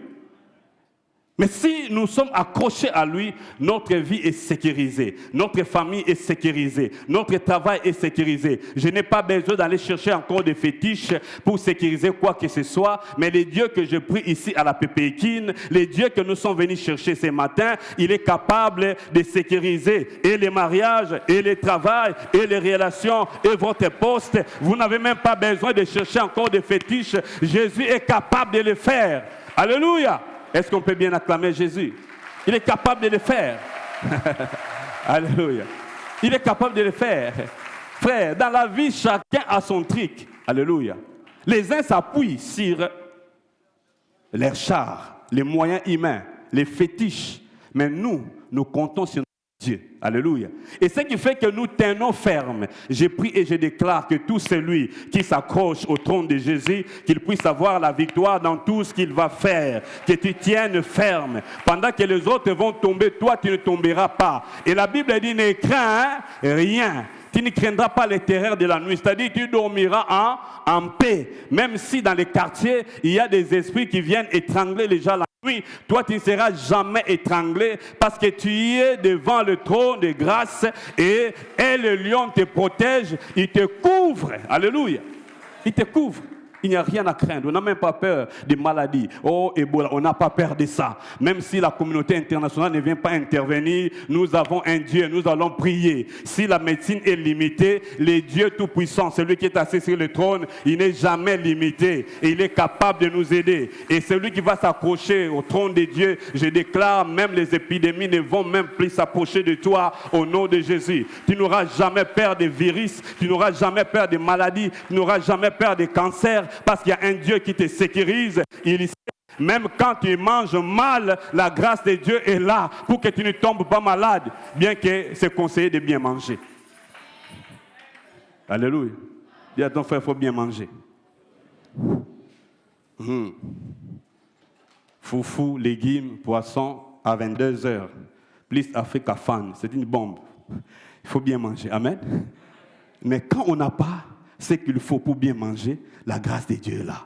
Mais si nous sommes accrochés à lui, notre vie est sécurisée, notre famille est sécurisée, notre travail est sécurisé. Je n'ai pas besoin d'aller chercher encore des fétiches pour sécuriser quoi que ce soit, mais le Dieu que je prie ici à la Pépékine, le Dieu que nous sommes venus chercher ce matin, il est capable de sécuriser et les mariages, et le travail, et les relations, et votre poste. Vous n'avez même pas besoin de chercher encore des fétiches. Jésus est capable de le faire. Alléluia. Est-ce qu'on peut bien acclamer Jésus? Il est capable de le faire. Alléluia. Il est capable de le faire. Frère, dans la vie, chacun a son truc. Alléluia. Les uns s'appuient sur leurs chars, les moyens humains, les fétiches. Mais nous comptons sur Dieu. Alléluia. Et ce qui fait que nous tenons ferme. Je prie et je déclare que tout celui qui s'accroche au trône de Jésus, qu'il puisse avoir la victoire dans tout ce qu'il va faire. Que tu tiennes ferme. Pendant que les autres vont tomber, toi tu ne tomberas pas. Et la Bible dit, ne crains rien. Tu ne craindras pas les terreurs de la nuit. C'est-à-dire que tu dormiras en paix. Même si dans les quartiers, il y a des esprits qui viennent étrangler les gens la nuit. Toi, tu ne seras jamais étranglé parce que tu es devant le trône de grâce et le lion te protège. Il te couvre. Alléluia. Il te couvre. Il n'y a rien à craindre. On n'a même pas peur des maladies. Oh, Ebola, on n'a pas peur de ça. Même si la communauté internationale ne vient pas intervenir, nous avons un Dieu, nous allons prier. Si la médecine est limitée, le Dieu Tout-Puissant, celui qui est assis sur le trône, il n'est jamais limité. Et il est capable de nous aider. Et celui qui va s'accrocher au trône de Dieu, je déclare, même les épidémies ne vont même plus s'approcher de toi au nom de Jésus. Tu n'auras jamais peur des virus, tu n'auras jamais peur des maladies, tu n'auras jamais peur des cancers. Parce qu'il y a un Dieu qui te sécurise. Même quand tu manges mal, la grâce de Dieu est là pour que tu ne tombes pas malade, bien que c'est conseillé de bien manger. Alléluia. Dis à ton frère, il faut bien manger. Foufou, légumes, poissons à 22 heures. Plus Africa fan, c'est une bombe. Il faut bien manger. Amen. Mais quand on n'a pas ce qu'il faut pour bien manger, la grâce de Dieu est là,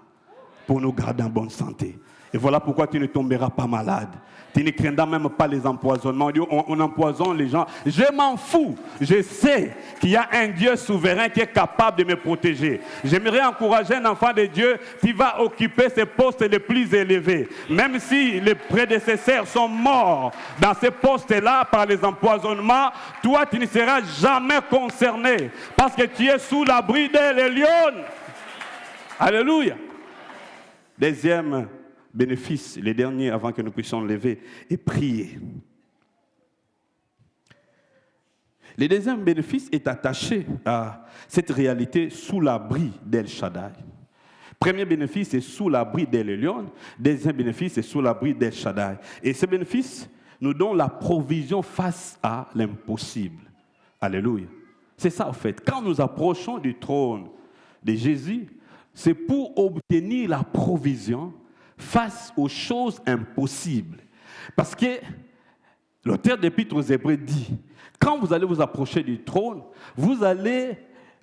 pour nous garder en bonne santé. Et voilà pourquoi tu ne tomberas pas malade. Tu ne craindras même pas les empoisonnements. On empoisonne les gens. Je m'en fous. Je sais qu'il y a un Dieu souverain qui est capable de me protéger. J'aimerais encourager un enfant de Dieu qui va occuper ces postes les plus élevés. Même si les prédécesseurs sont morts dans ces postes-là par les empoisonnements, toi, tu ne seras jamais concerné parce que tu es sous l'abri des lions. Alléluia. Deuxième bénéfice, les derniers avant que nous puissions lever et prier. Le deuxième bénéfice est attaché à cette réalité sous l'abri d'El Shaddai. Premier bénéfice est sous l'abri d'El Elyon. Deuxième bénéfice est sous l'abri d'El Shaddai. Et ce bénéfice nous donne la provision face à l'impossible. Alléluia. C'est ça en fait. Quand nous approchons du trône de Jésus, c'est pour obtenir la provision face aux choses impossibles. Parce que l'auteur d'Épître aux Hébreux dit, quand vous allez vous approcher du trône, vous allez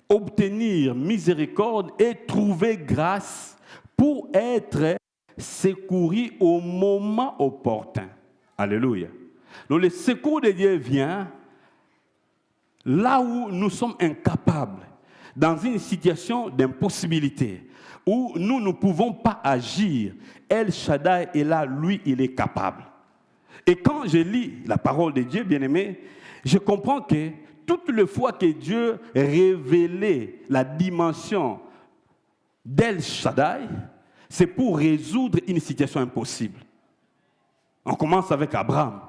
obtenir miséricorde et trouver grâce pour être secouru au moment opportun. Alléluia. Donc le secours de Dieu vient là où nous sommes incapables, dans une situation d'impossibilité, où nous ne pouvons pas agir. El Shaddai est là, lui, il est capable. Et quand je lis la parole de Dieu, bien-aimé, je comprends que toutes les fois que Dieu révélait la dimension d'El Shaddai, c'est pour résoudre une situation impossible. On commence avec Abraham.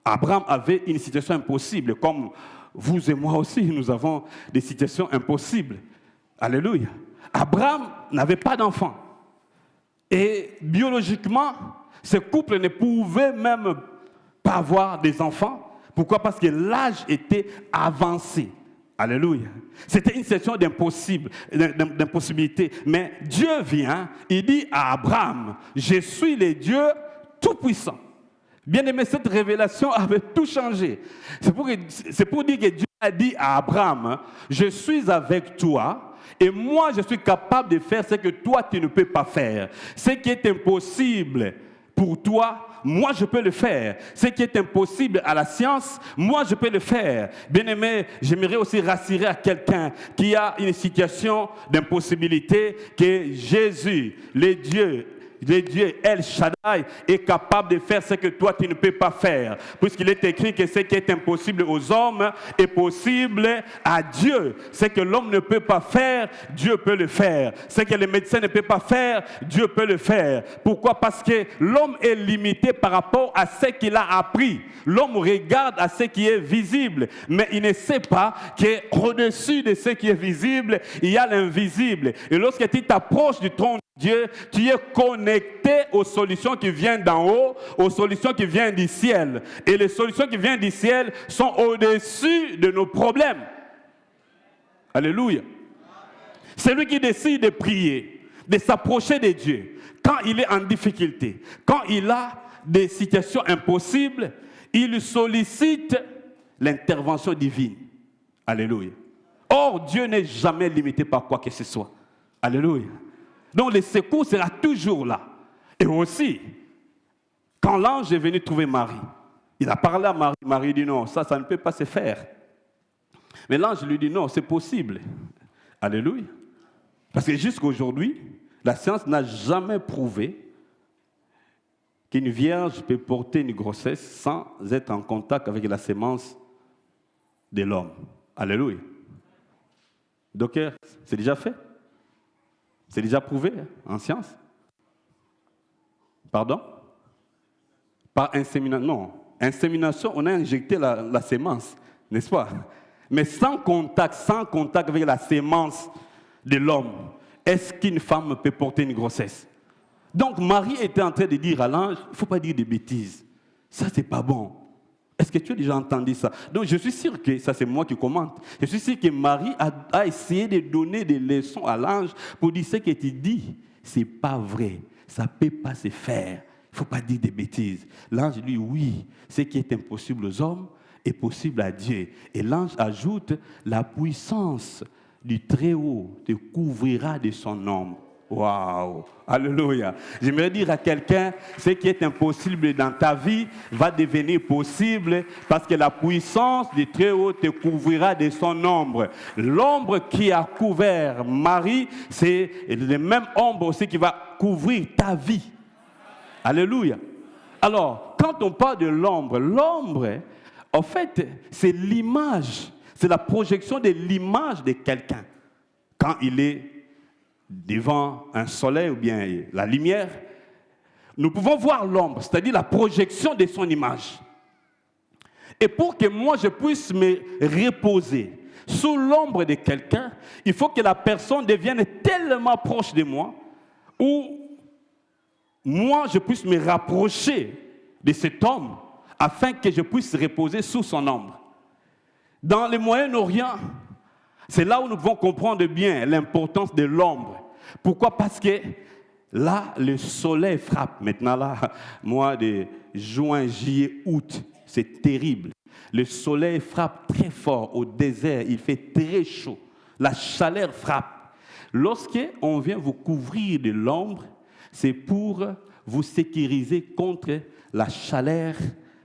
Abraham avait une situation impossible, comme vous et moi aussi, nous avons des situations impossibles. Alléluia. Abraham n'avait pas d'enfant. Et biologiquement, ce couple ne pouvait même pas avoir des enfants. Pourquoi? Parce que l'âge était avancé. Alléluia. C'était une situation d'impossibilité. Mais Dieu vient, il dit à Abraham, je suis le Dieu Tout-Puissant. Bien aimé, cette révélation avait tout changé. C'est pour dire que Dieu a dit à Abraham, je suis avec toi. Et moi, je suis capable de faire ce que toi, tu ne peux pas faire. Ce qui est impossible pour toi, moi, je peux le faire. Ce qui est impossible à la science, moi, je peux le faire. Bien-aimé, j'aimerais aussi rassurer à quelqu'un qui a une situation d'impossibilité que Jésus, le Dieu El Shaddai est capable de faire ce que toi tu ne peux pas faire, puisqu'il est écrit que ce qui est impossible aux hommes est possible à Dieu. Ce que l'homme ne peut pas faire, Dieu peut le faire. Ce que le médecin ne peut pas faire, Dieu peut le faire. Pourquoi? Parce que l'homme est limité par rapport à ce qu'il a appris. L'homme regarde à ce qui est visible, mais il ne sait pas qu'au-dessus de ce qui est visible, il y a l'invisible. Et lorsque tu t'approches du trône Dieu, tu es connecté aux solutions qui viennent d'en haut, aux solutions qui viennent du ciel. Et les solutions qui viennent du ciel sont au-dessus de nos problèmes. Alléluia. C'est lui qui décide de prier, de s'approcher de Dieu. Quand il est en difficulté, quand il a des situations impossibles, il sollicite l'intervention divine. Alléluia. Or, Dieu n'est jamais limité par quoi que ce soit. Alléluia. Donc le secours sera toujours là. Et aussi, quand l'ange est venu trouver Marie, il a parlé à Marie. Marie dit non, ça ne peut pas se faire. Mais l'ange lui dit non, c'est possible. Alléluia. Parce que jusqu'à aujourd'hui, la science n'a jamais prouvé qu'une vierge peut porter une grossesse sans être en contact avec la sémence de l'homme. Alléluia. Docteur, c'est déjà fait? C'est déjà prouvé en science? Pardon? Par insémination. Non. Insémination, on a injecté la sémence, n'est-ce pas? Mais sans contact avec la sémence de l'homme, est-ce qu'une femme peut porter une grossesse? Donc Marie était en train de dire à l'ange, il ne faut pas dire des bêtises. Ça, c'est pas bon. Est-ce que tu as déjà entendu ça? Donc je suis sûr que, ça c'est moi qui commente, je suis sûr que Marie a essayé de donner des leçons à l'ange pour dire ce que tu dis, c'est pas vrai, ça ne peut pas se faire, il ne faut pas dire des bêtises. L'ange dit oui, ce qui est impossible aux hommes est possible à Dieu. Et l'ange ajoute, la puissance du Très-Haut te couvrira de son ombre. Waouh, alléluia. J'aimerais dire à quelqu'un, ce qui est impossible dans ta vie va devenir possible parce que la puissance du Très-Haut te couvrira de son ombre. L'ombre qui a couvert Marie, c'est le même ombre aussi qui va couvrir ta vie. Alléluia. Alors, quand on parle de l'ombre, en fait, c'est l'image, c'est la projection de l'image de quelqu'un. Quand il est devant un soleil ou bien la lumière, nous pouvons voir l'ombre, c'est-à-dire la projection de son image. Et pour que moi je puisse me reposer sous l'ombre de quelqu'un, il faut que la personne devienne tellement proche de moi, ou moi je puisse me rapprocher de cet homme, afin que je puisse reposer sous son ombre. Dans le Moyen-Orient, c'est là où nous pouvons comprendre bien l'importance de l'ombre. Pourquoi? Parce que là, le soleil frappe. Maintenant, là, mois de juin, juillet, août, c'est terrible. Le soleil frappe très fort au désert, il fait très chaud. La chaleur frappe. Lorsqu'on vient vous couvrir de l'ombre, c'est pour vous sécuriser contre la chaleur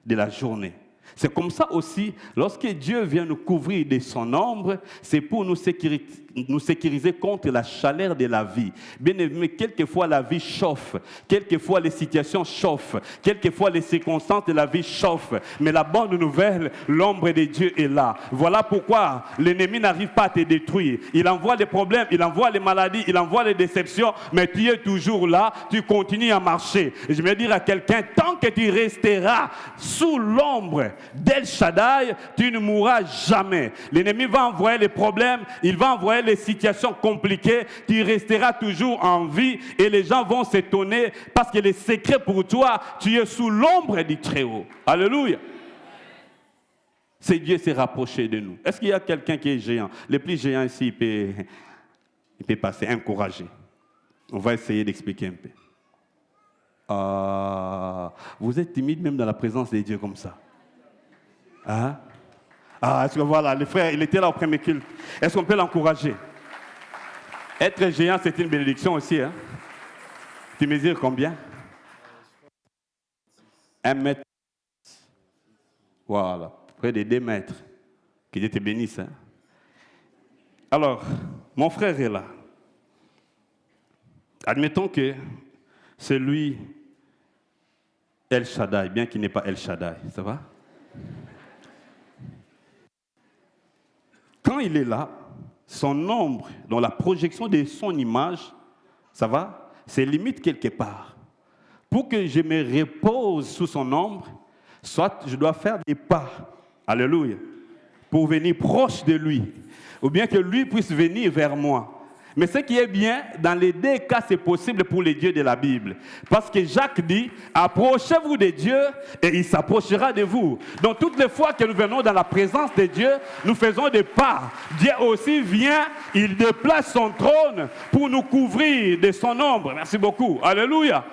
de la journée. C'est comme ça aussi, lorsque Dieu vient nous couvrir de son ombre, c'est pour nous sécuriser contre la chaleur de la vie. Bien aimé, quelquefois la vie chauffe, quelquefois les situations chauffent, quelquefois les circonstances de la vie chauffent. Mais la bonne nouvelle, l'ombre de Dieu est là. Voilà pourquoi l'ennemi n'arrive pas à te détruire. Il envoie des problèmes, il envoie les maladies, il envoie les déceptions, mais tu es toujours là, tu continues à marcher. Et je vais dire à quelqu'un, tant que tu resteras sous l'ombre d'El Shaddai, tu ne mourras jamais. L'ennemi va envoyer les problèmes, il va envoyer les situations compliquées, tu resteras toujours en vie et les gens vont s'étonner parce que le secret pour toi, tu es sous l'ombre du Très-Haut. Alléluia. C'est Dieu s'est rapproché de nous. Est-ce qu'il y a quelqu'un qui est géant? Le plus géant ici, il peut passer, encouragé. On va essayer d'expliquer un peu. Vous êtes timide même dans la présence de Dieu comme ça. Hein? Est-ce que voilà, le frère, il était là au premier culte. Est-ce qu'on peut l'encourager? Être géant, c'est une bénédiction aussi. Hein? Tu mesures combien? 1 mètre. Voilà, près de 2 mètres. Que Dieu te bénisse. Hein? Alors, mon frère est là. Admettons que c'est lui, El Shaddai, bien qu'il n'est pas El Shaddai. Ça va? Quand il est là, son ombre, dans la projection de son image, ça va, c'est limite quelque part. Pour que je me repose sous son ombre, soit je dois faire des pas, alléluia, pour venir proche de lui, ou bien que lui puisse venir vers moi. Mais ce qui est bien, dans les 2 cas, c'est possible pour les dieux de la Bible. Parce que Jacques dit, approchez-vous de Dieu et il s'approchera de vous. Donc toutes les fois que nous venons dans la présence de Dieu, nous faisons des pas. Dieu aussi vient, il déplace son trône pour nous couvrir de son ombre. Merci beaucoup. Alléluia.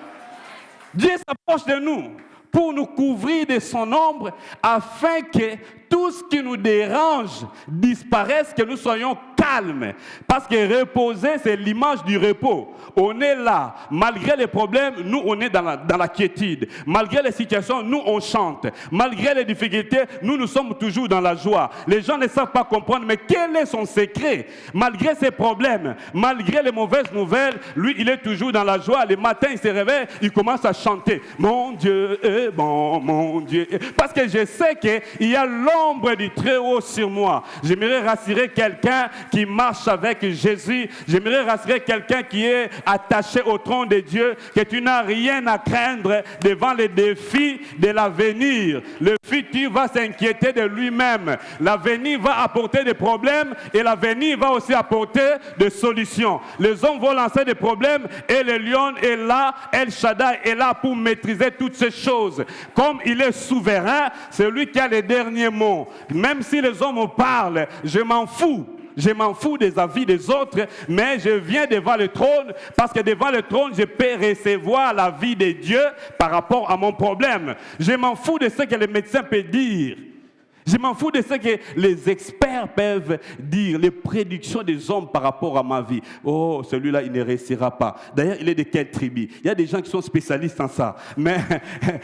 Dieu s'approche de nous pour nous couvrir de son ombre afin que tout ce qui nous dérange disparaisse, que nous soyons calmes. Parce que reposer, c'est l'image du repos. On est là. Malgré les problèmes, nous, on est dans la quiétude. Malgré les situations, nous, on chante. Malgré les difficultés, nous sommes toujours dans la joie. Les gens ne savent pas comprendre, mais quel est son secret? Malgré ses problèmes, malgré les mauvaises nouvelles, lui, il est toujours dans la joie. Le matin, il se réveille, il commence à chanter. Mon Dieu est bon, mon Dieu est... Parce que je sais qu'il y a l'ombre du Très-Haut sur moi. J'aimerais rassurer quelqu'un qui marche avec Jésus. J'aimerais rassurer quelqu'un qui est attaché au trône de Dieu, que tu n'as rien à craindre devant les défis de l'avenir. Le futur va s'inquiéter de lui-même. L'avenir va apporter des problèmes et l'avenir va aussi apporter des solutions. Les hommes vont lancer des problèmes et le lion est là, El Shaddai est là pour maîtriser toutes ces choses. Comme il est souverain, c'est lui qui a les derniers mots. Même si les hommes parlent, je m'en fous. Je m'en fous des avis des autres, mais je viens devant le trône parce que devant le trône, je peux recevoir la vie de Dieu par rapport à mon problème. Je m'en fous de ce que le médecin peut dire. Je m'en fous de ce que les experts peuvent dire, les prédictions des hommes par rapport à ma vie. Oh, celui-là, il ne réussira pas. D'ailleurs, il est de quelle tribu? Il y a des gens qui sont spécialistes en ça. Mais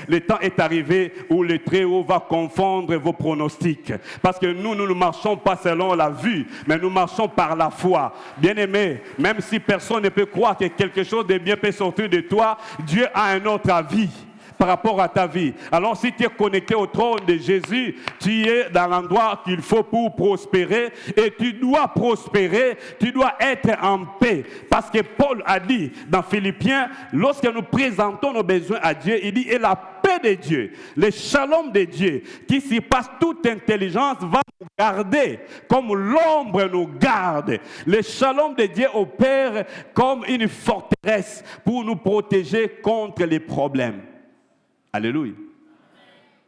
le temps est arrivé où le Très-Haut va confondre vos pronostics. Parce que nous ne marchons pas selon la vue, mais nous marchons par la foi. Bien-aimé, même si personne ne peut croire que quelque chose de bien peut sortir de toi, Dieu a un autre avis par rapport à ta vie. Alors si tu es connecté au trône de Jésus, tu es dans l'endroit qu'il faut pour prospérer, et tu dois prospérer, tu dois être en paix. Parce que Paul a dit dans Philippiens, lorsque nous présentons nos besoins à Dieu, il dit, et la paix de Dieu, le shalom de Dieu, qui surpasse toute intelligence, va nous garder comme l'ombre nous garde. Le shalom de Dieu opère comme une forteresse pour nous protéger contre les problèmes. Alléluia.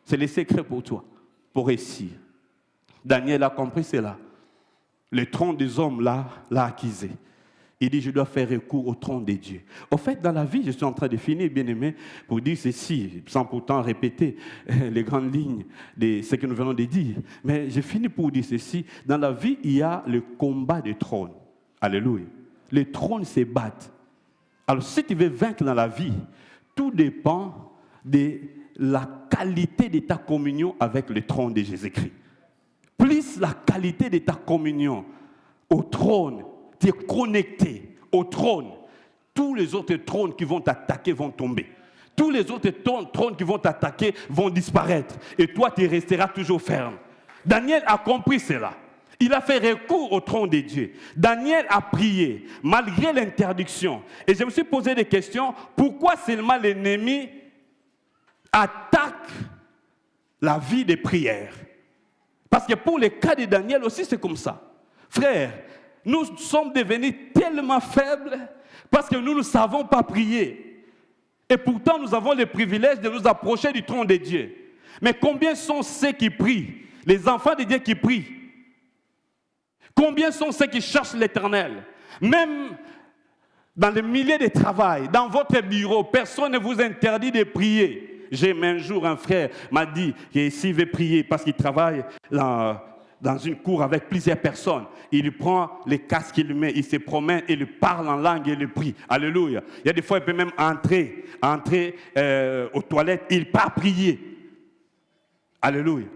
C'est le secret pour toi, pour réussir. Daniel a compris cela. Le trône des hommes l'a accusé. Il dit, je dois faire recours au trône de Dieu. Au fait, dans la vie, je suis en train de finir, bien-aimé, pour dire ceci, sans pourtant répéter les grandes lignes de ce que nous venons de dire. Mais j'ai fini pour dire ceci. Dans la vie, il y a le combat des trônes. Alléluia. Les trônes se battent. Alors, si tu veux vaincre dans la vie, tout dépend de la qualité de ta communion avec le trône de Jésus-Christ. Plus la qualité de ta communion au trône, tu es connecté au trône, tous les autres trônes qui vont t'attaquer vont tomber. Tous les autres trônes qui vont t'attaquer vont disparaître. Et toi, tu resteras toujours ferme. Daniel a compris cela. Il a fait recours au trône de Dieu. Daniel a prié, malgré l'interdiction. Et je me suis posé des questions. Pourquoi seulement l'ennemi attaque la vie des prières? Parce que pour le cas de Daniel aussi, c'est comme ça. Frère, nous sommes devenus tellement faibles parce que nous ne savons pas prier. Et pourtant, nous avons le privilège de nous approcher du trône de Dieu. Mais combien sont ceux qui prient? Les enfants de Dieu qui prient. Combien sont ceux qui cherchent l'Éternel? Même dans le milieu de travail, dans votre bureau, personne ne vous interdit de prier. J'ai un jour, un frère m'a dit que s'il veut prier parce qu'il travaille dans une cour avec plusieurs personnes, il prend les casques qu'il met, il se promène, il parle en langue et il prie. Alléluia. Il y a des fois, il peut même entrer aux toilettes, il part prier. Alléluia.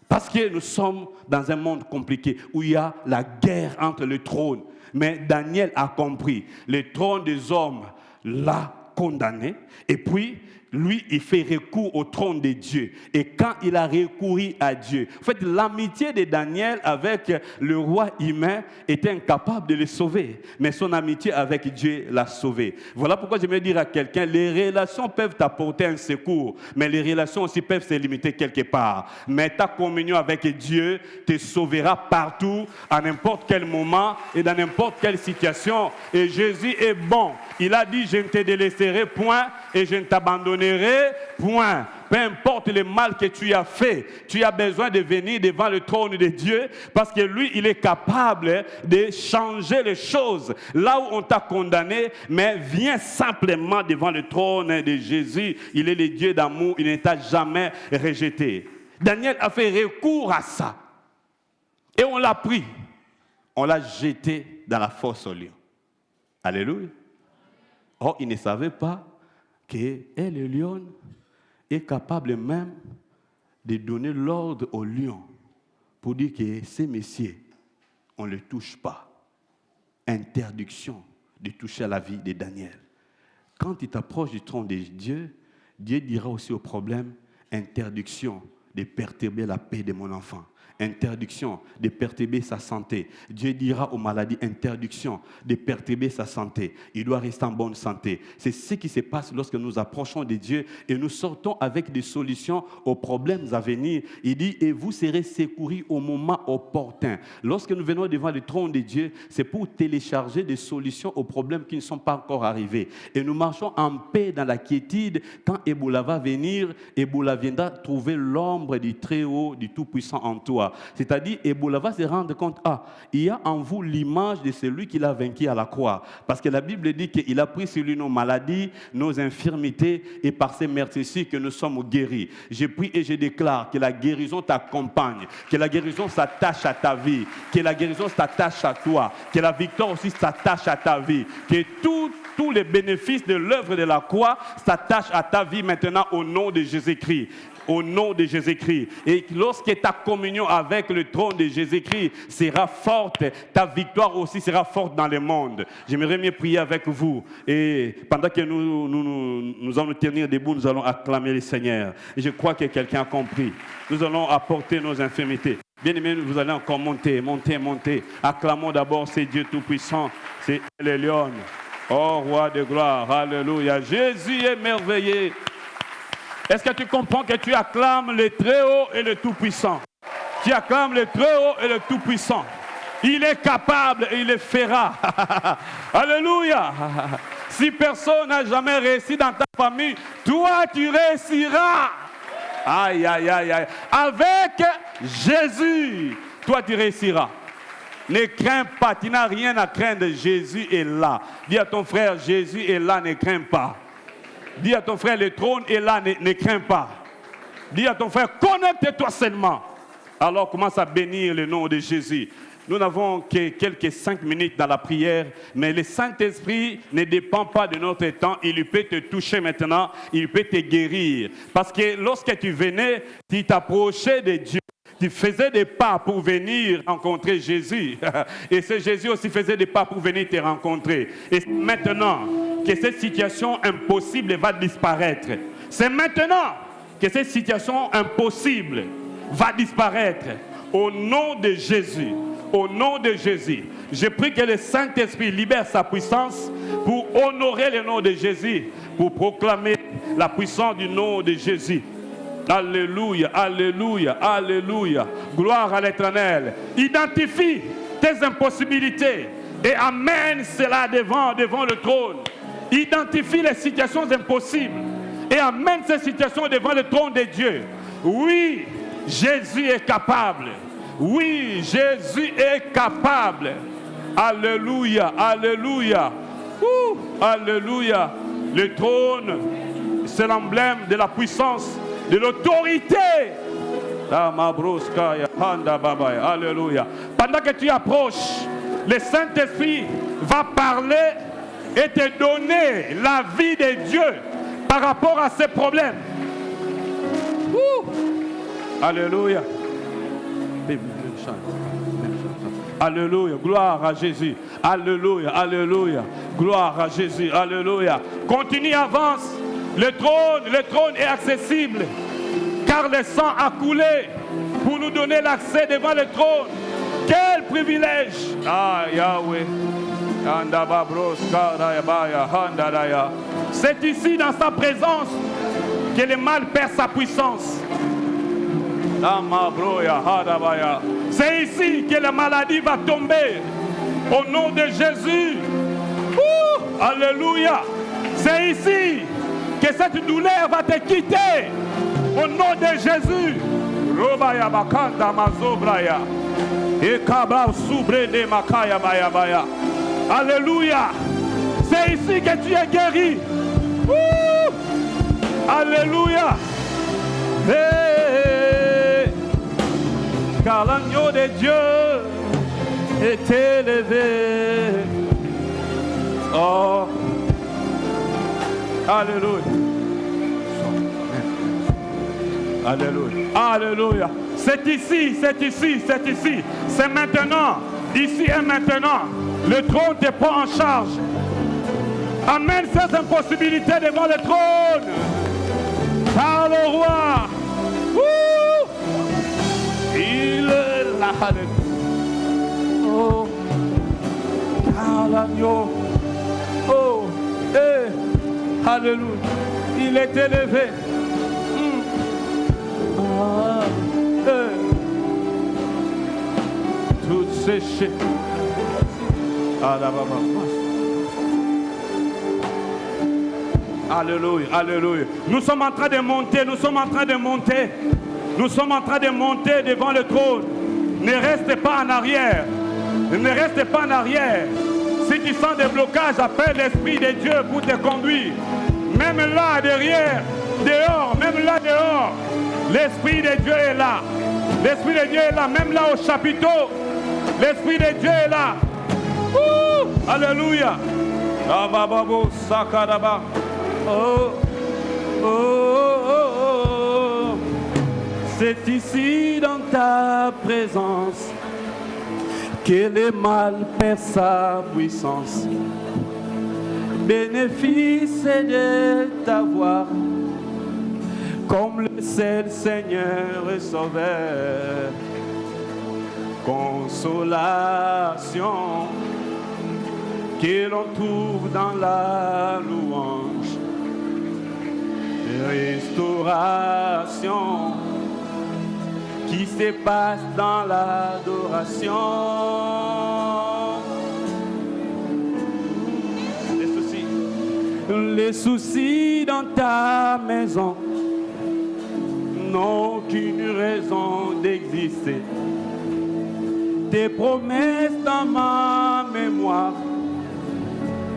Parce que nous sommes dans un monde compliqué où il y a la guerre entre le trône. Mais Daniel a compris. Le trône des hommes l'a condamné. Et puis, lui, il fait recours au trône de Dieu. Et quand il a recouru à Dieu, en fait, l'amitié de Daniel avec le roi humain était incapable de le sauver. Mais son amitié avec Dieu l'a sauvé. Voilà pourquoi j'aimerais dire à quelqu'un, les relations peuvent t'apporter un secours, mais les relations aussi peuvent se limiter quelque part. Mais ta communion avec Dieu te sauvera partout, à n'importe quel moment et dans n'importe quelle situation. Et Jésus est bon. Il a dit, je ne te délaisserai point et je ne t'abandonnerai point. Peu importe le mal que tu as fait, tu as besoin de venir devant le trône de Dieu parce que lui, il est capable de changer les choses. Là où on t'a condamné, mais viens simplement devant le trône de Jésus. Il est le Dieu d'amour, il ne t'a jamais rejeté. Daniel a fait recours à ça. Et on l'a pris. On l'a jeté dans la fosse au lion. Alléluia. Or, il ne savait pas que le lion est capable même de donner l'ordre au lion pour dire que ces messieurs, on ne les touche pas. Interdiction de toucher à la vie de Daniel. Quand tu t'approches du trône de Dieu, Dieu dira aussi au problème, interdiction de perturber la paix de mon enfant. Interdiction de perturber sa santé. Dieu dira aux maladies, interdiction de perturber sa santé. Il doit rester en bonne santé. C'est ce qui se passe lorsque nous approchons de Dieu et nous sortons avec des solutions aux problèmes à venir. Il dit, et vous serez secourus au moment opportun. Lorsque nous venons devant le trône de Dieu, c'est pour télécharger des solutions aux problèmes qui ne sont pas encore arrivés. Et nous marchons en paix dans la quiétude. Quand Ebola va venir, Ebola viendra trouver l'ombre du Très-Haut, du Tout-Puissant en toi. victoire. C'est-à-dire, Ebola va se rendre compte, il y a en vous l'image de celui qui l'a vaincu à la croix. Parce que la Bible dit qu'il a pris sur lui nos maladies, nos infirmités, et par ses meurtrissures que nous sommes guéris. Je prie et je déclare que la guérison t'accompagne, que la guérison s'attache à ta vie, que la guérison s'attache à toi, que la victoire aussi s'attache à ta vie, que tous les bénéfices de l'œuvre de la croix s'attachent à ta vie maintenant au nom de Jésus-Christ. Au nom de Jésus-Christ. Et lorsque ta communion avec le trône de Jésus-Christ sera forte, ta victoire aussi sera forte dans le monde. J'aimerais mieux prier avec vous. Et pendant que nous allons nous tenir debout, nous allons acclamer le Seigneur. Et je crois que quelqu'un a compris. Nous allons apporter nos infirmités. Bien aimé, vous allez encore monter. Acclamons d'abord ce Dieu Tout-Puissant. C'est le lion. Oh, roi de gloire, alléluia. Jésus est merveilleux. Est-ce que tu comprends que tu acclames le Très-Haut et le Tout-Puissant? Tu acclames le Très-Haut et le Tout-Puissant. Il est capable et il le fera. Alléluia. Si personne n'a jamais réussi dans ta famille, toi tu réussiras. Aïe, aïe, aïe, aïe. Avec Jésus, toi tu réussiras. Ne crains pas, tu n'as rien à craindre, Jésus est là. Dis à ton frère, Jésus est là, ne crains pas. Dis à ton frère, le trône est là, ne crains pas. Dis à ton frère, connecte-toi seulement. Alors commence à bénir le nom de Jésus. Nous n'avons que quelques 5 minutes dans la prière, mais le Saint-Esprit ne dépend pas de notre temps. Il peut te toucher maintenant, il peut te guérir. Parce que lorsque tu venais, tu t'approchais de Dieu. Tu faisais des pas pour venir rencontrer Jésus. Et ce Jésus aussi faisait des pas pour venir te rencontrer. Et maintenant que cette situation impossible va disparaître. C'est maintenant que cette situation impossible va disparaître. Au nom de Jésus. Au nom de Jésus. Je prie que le Saint-Esprit libère sa puissance pour honorer le nom de Jésus, pour proclamer la puissance du nom de Jésus. Alléluia, alléluia, alléluia. Gloire à l'Éternel. Identifie tes impossibilités et amène cela devant le trône. Identifie les situations impossibles et amène ces situations devant le trône de Dieu. Oui, Jésus est capable. Oui, Jésus est capable. Alléluia, alléluia. Alléluia. Le trône, c'est l'emblème de la puissance, de l'autorité. Alléluia. Pendant que tu approches, le Saint-Esprit va parler et te donner la vie de Dieu par rapport à ces problèmes. Alléluia. Alléluia, gloire à Jésus. Alléluia, alléluia. Gloire à Jésus, alléluia. Continue, avance. Le trône est accessible. Car le sang a coulé pour nous donner l'accès devant le trône. Quel privilège! Ah, Yahweh. C'est ici, dans sa présence, que le mal perd sa puissance. C'est ici que la maladie va tomber. Au nom de Jésus. Alléluia. C'est ici que cette douleur va te quitter. Au nom de Jésus. Alléluia. C'est ici que tu es guéri. Alléluia. Hey. Car l'agneau de Dieu est élevé. Oh. Alléluia. Alléluia. Alléluia. C'est ici, c'est ici, c'est ici. C'est maintenant. Ici et maintenant. Le trône te prend en charge. Amène ces impossibilités devant le trône. Par le roi. Il est là. Oh. Car l'agneau. Oh. Eh. Alléluia. Il est élevé. Tout séché. Alléluia, alléluia. Nous sommes en train de monter, nous sommes en train de monter. Nous sommes en train de monter devant le trône. Ne reste pas en arrière. Ne reste pas en arrière. Si tu sens des blocages, appelle l'Esprit de Dieu pour te conduire. Même là, derrière, dehors, même là, dehors, l'Esprit de Dieu est là. L'Esprit de Dieu est là, même là au chapiteau. L'Esprit de Dieu est là. Alléluia. Oh, oh, oh, oh. C'est ici dans ta présence que le mal perd sa puissance. Bénéfice de t'avoir comme le seul Seigneur et Sauveur. Consolation que l'on trouve dans la louange. Restauration qui se passe dans l'adoration. Les soucis dans ta maison n'ont aucune raison d'exister. Tes promesses dans ma mémoire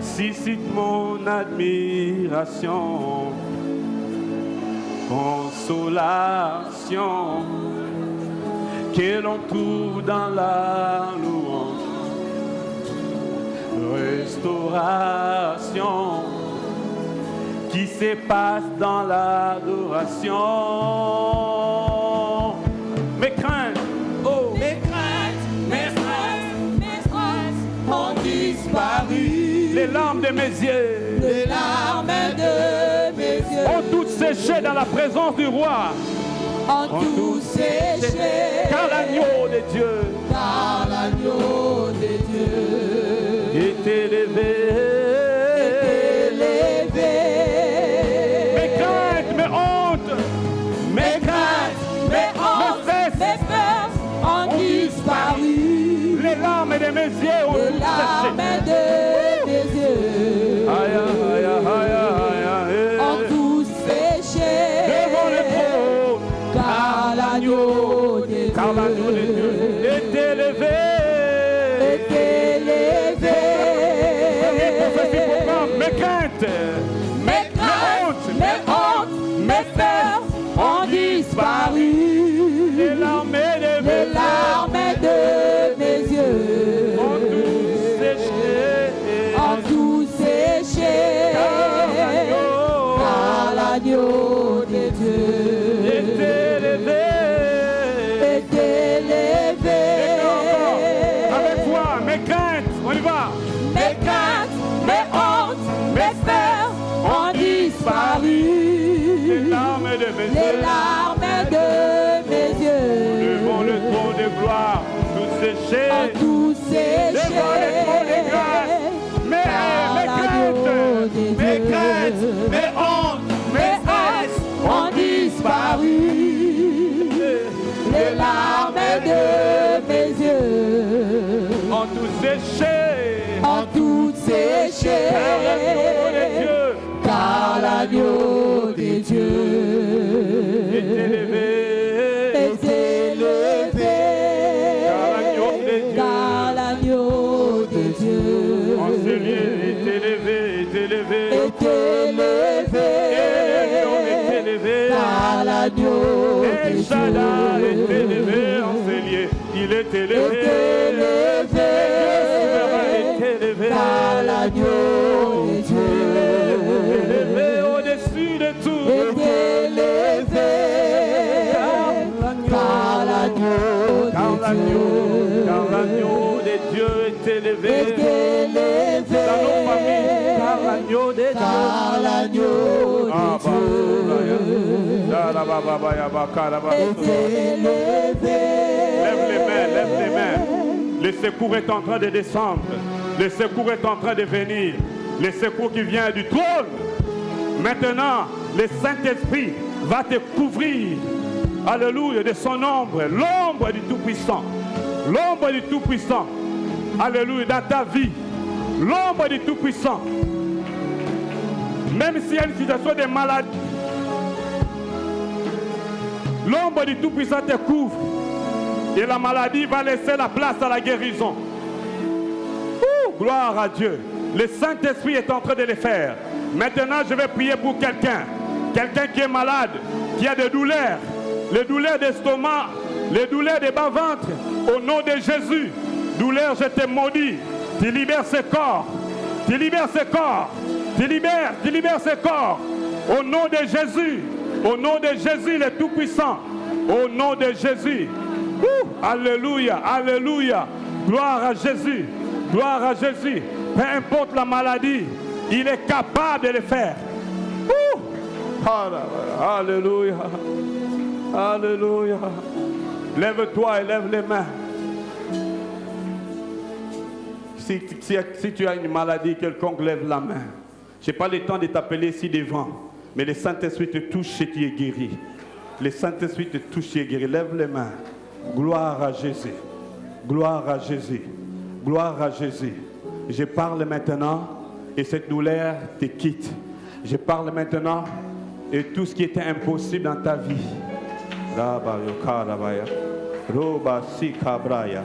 suscitent mon admiration. Consolation que l'on trouve dans la louange. Restauration qui se passe dans l'adoration. Mes craintes, oh, mes craintes ont disparu. Les larmes de mes yeux, les larmes de mes yeux ont toutes séché dans la présence du roi. Ont tout séché, car l'agneau de Dieu, car l'agneau de Dieu est élevé. Mes craintes, mes hontes, mes craintes, mes peurs ont disparu. Les larmes de mes yeux ont les tout larmes séché. de mes yeux ont tout séché devant le trône, car l'agneau de Dieu est élevé. Mes craintes, mes hontes, mes peurs ont disparu. les larmes de Les larmes de mes yeux ont tout séché. ont tout séché. Car l'agneau de Dieu est élevé. est élevé. Avec foi, mes craintes, on y va. Mes craintes, mes hontes, mes peurs ont disparu. Les larmes de mes Les yeux, larmes de mes yeux devant le trône de gloire, tout séché. ont tout séché. Devant le trône de grâce, mes craintes, mes hontes, mes stress ont disparu. Les larmes de mes yeux ont tout séché. ont tout séché. Car l'agneau de Dieu Car l'agneau de Dieu est élevé. est élevé. Car l'agneau de Dieu Enseigné est élevé, est élevé. est élevé. Est élevé. Car l'agneau de El Shaddai est Dieu élevé, enseigné, il est élevé. est élevé. Est élevé. Car l'agneau de Dieu Élevé au-dessus de tout. est élevé. Car l'agneau de Dieu est élevé. est élevé. Dans nos familles, car l'agneau de Dieu. Car l'agneau de Dieu est élevé. Lève les mains, lève les mains. Le secours est en train de descendre. Le secours est en train de venir. Le secours qui vient du trône. Maintenant, le Saint-Esprit va te couvrir. Alléluia, de son ombre. L'ombre du Tout-Puissant. L'ombre du Tout-Puissant. Alléluia, dans ta vie. L'ombre du Tout-Puissant. Même s'il y a une situation de maladie, l'ombre du Tout-Puissant te couvre. Et la maladie va laisser la place à la guérison. Gloire à Dieu. Le Saint-Esprit est en train de le faire. Maintenant, je vais prier pour quelqu'un. Quelqu'un qui est malade, qui a des douleurs. Les douleurs d'estomac, les douleurs de bas-ventre. Au nom de Jésus. Douleur, je te maudis. Tu libères ce corps. Tu libères ce corps. Tu libères ce corps. Au nom de Jésus. Au nom de Jésus, le Tout-Puissant. Au nom de Jésus. Alléluia, alléluia. Gloire à Jésus. Gloire à Jésus. Peu importe la maladie, il est capable de le faire. Alléluia. Alléluia. Lève-toi et lève les mains. Si tu as une maladie quelconque, lève la main. Je n'ai pas le temps de t'appeler ici devant, mais le Saint-Esprit te touche et tu es guéri. Le Saint-Esprit te touche et est guéri. Lève les mains. Gloire à Jésus. Gloire à Jésus. Gloire à Jésus. Je parle maintenant et cette douleur te quitte. Je parle maintenant et tout ce qui était impossible dans ta vie. Roba sikabraya.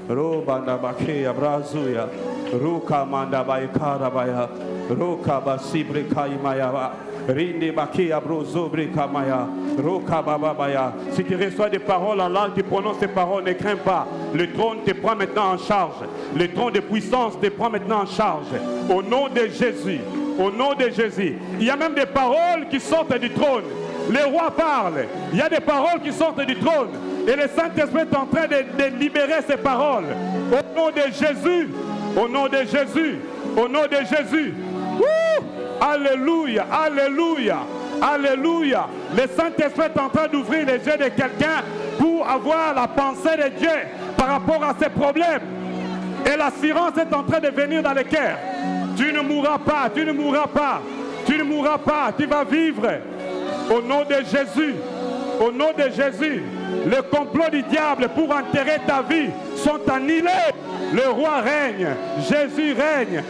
Roba nabakeya brazuya. Ruka mandabaya karabaya. Roka basibre kaimaya. Rinde bakeya brozobre kamaya. Roka bababaya. Si tu reçois des paroles en langue, tu prononces ces paroles, ne crains pas. Le trône te prend maintenant en charge. Le trône de puissance te prend maintenant en charge. Au nom de Jésus. Au nom de Jésus. Il y a même des paroles qui sortent du trône. Les rois parlent. Il y a des paroles qui sortent du trône. Et le Saint-Esprit est en train de libérer ces paroles. Au nom de Jésus. Au nom de Jésus. Au nom de Jésus. Alléluia. Alléluia. Alléluia. Le Saint-Esprit est en train d'ouvrir les yeux de quelqu'un pour avoir la pensée de Dieu par rapport à ses problèmes. Et l'assurance est en train de venir dans le cœur. Tu ne mourras pas, tu ne mourras pas, tu ne mourras pas, tu vas vivre. Au nom de Jésus, au nom de Jésus, le complot du diable pour enterrer ta vie sont annihilés. Le roi règne, Jésus règne.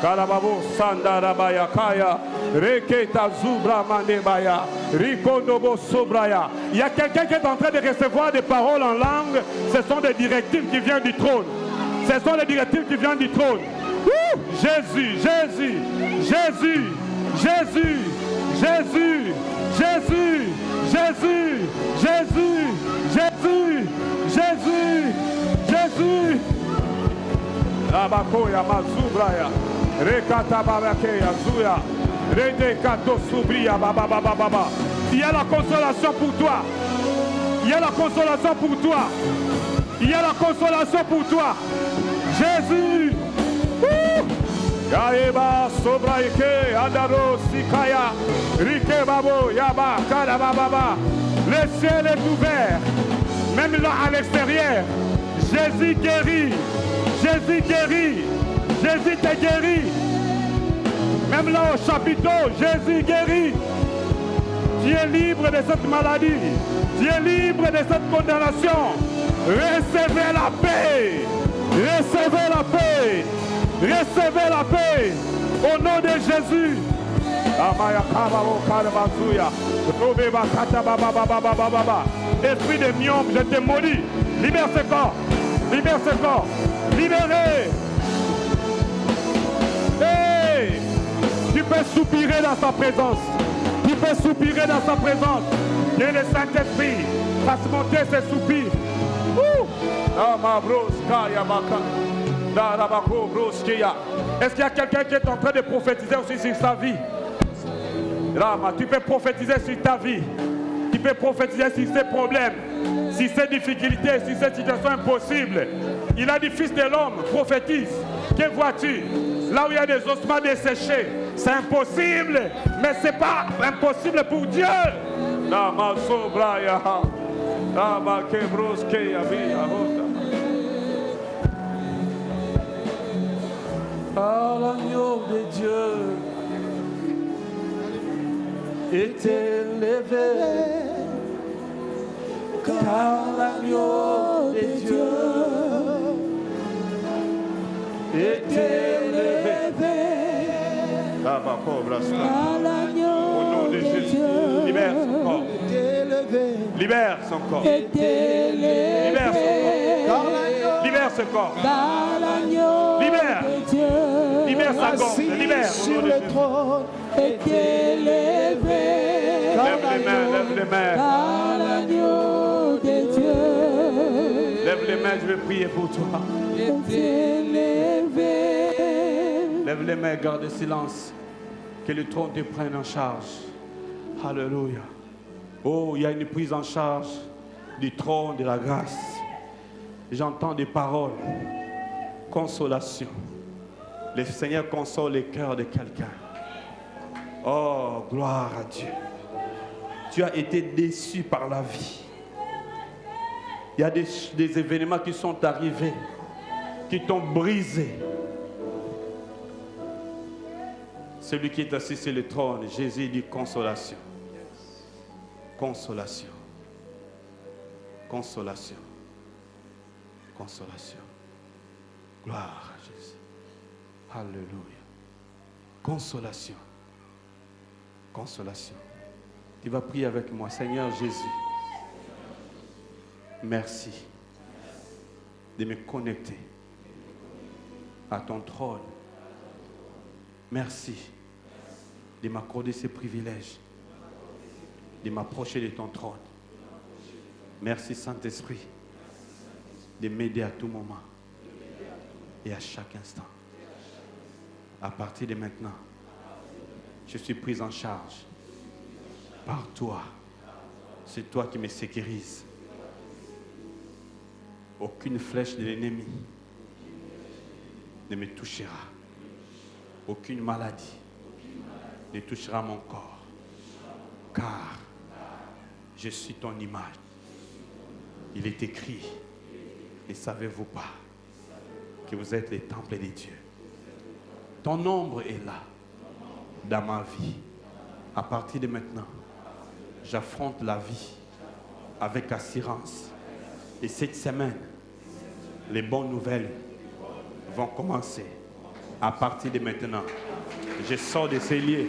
Kalababo Sandarabaya Kaya, Reketa Zubra Mandebaya, Rikondobo Sobraya. Il y a quelqu'un qui est en train de recevoir des paroles en langue. Ce sont des directives qui viennent du trône. Ce sont des directives qui viennent du trône. Jésus, Jésus, Jésus, Jésus, Jésus, Jésus, Jésus, Jésus, Jésus, Jésus, Jésus. Abakoya Mazubraya, Rekata Babakeya Zuya, Redekato Subria Baba Baba Baba. Il y a la consolation pour toi. Il y a la consolation pour toi. Il y a la consolation pour toi. Jésus. Yaeba Sobraike Adaro Sikaya Rike Babo Yaba Kadababa. Le ciel est ouvert. Même là à l'extérieur. Jésus guérit. Jésus guérit. Jésus te guérit. Même là au chapiteau, Jésus guérit. Tu es libre de cette maladie. Tu es libre de cette condamnation. Recevez la paix. Recevez la paix. Recevez la paix. Au nom de Jésus. Esprit de myome, je te maudis. Libère ce corps. Libère ce corps. Libérez. Hey. Tu peux soupirer dans sa présence. Tu peux soupirer dans sa présence. Que le Saint-Esprit fasse monter ses soupirs. Est-ce qu'il y a quelqu'un qui est en train de prophétiser aussi sur sa vie? Rama, tu peux prophétiser sur ta vie. Tu peux prophétiser sur ses problèmes, sur ses difficultés, sur ces situations impossibles. Il a dit, fils de l'homme, prophétise. Que vois-tu? Là où il y a des ossements desséchés, c'est impossible, mais ce n'est pas impossible pour Dieu. Rama Sobraya, Rama Kebroske Yabia Hota. À l'agneau de Dieu est élevé, car l'agneau de Dieu est élevé. Là-bas, pauvre, au nom de Jésus, libère son corps. élevé. Libère son corps. est élevé. Libère son corps. Car l'agneau Libère ce corps. Car l'agneau Libère. de Dieu Libère sa gorge. assis Libère. Au sur nom de le Jésus. trône. est élevé. Lève les mains, lève les mains. Car l'agneau de Dieu Lève les mains, je vais prier pour toi. est élevé. Lève les mains, garde le silence. Que le trône te prenne en charge. Alléluia. Oh, il y a une prise en charge du trône de la grâce. J'entends des paroles. Consolation. Le Seigneur console les cœurs de quelqu'un. Oh, gloire à Dieu. Tu as été déçu par la vie. Il y a des événements qui sont arrivés, qui t'ont brisé. Celui qui est assis sur le trône, Jésus dit consolation. Consolation. Consolation. Consolation. Gloire à Jésus. Alléluia. Consolation. Consolation. Tu vas prier avec moi. Seigneur Jésus, merci de me connecter à ton trône. Merci de m'accorder ce privilège, de m'approcher de ton trône. Merci Saint-Esprit de m'aider à tout moment et à chaque instant. À partir de maintenant, je suis pris en charge par toi. C'est toi qui me sécurise. Aucune flèche de l'ennemi ne me touchera. Aucune maladie ne touchera mon corps. Car je suis ton image. Il est écrit, ne savez-vous pas que vous êtes les temples de Dieu? Ton ombre est là, dans ma vie. À partir de maintenant, j'affronte la vie avec assurance. Et cette semaine, les bonnes nouvelles vont commencer. À partir de maintenant, je sors de ces lieux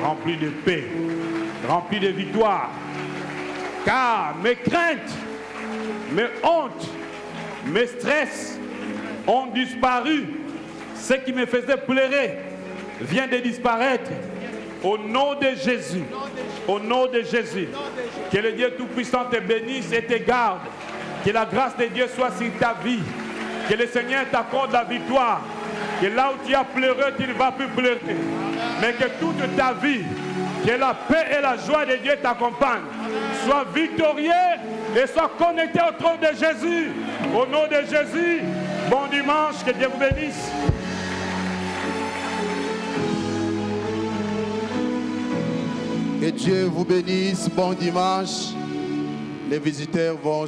remplis de paix, remplis de victoire. Car mes craintes, mes hontes, mes stress ont disparu. Ce qui me faisait pleurer vient de disparaître. Au nom de Jésus. Au nom de Jésus. Que le Dieu Tout-Puissant te bénisse et te garde. Que la grâce de Dieu soit sur ta vie. Que le Seigneur t'accorde la victoire. Que là où tu as pleuré, tu ne vas plus pleurer. Mais que toute ta vie, que la paix et la joie de Dieu t'accompagnent. Sois victorieux et sois connecté au trône de Jésus. Au nom de Jésus, bon dimanche, que Dieu vous bénisse. Que Dieu vous bénisse. Bon dimanche. Les visiteurs vont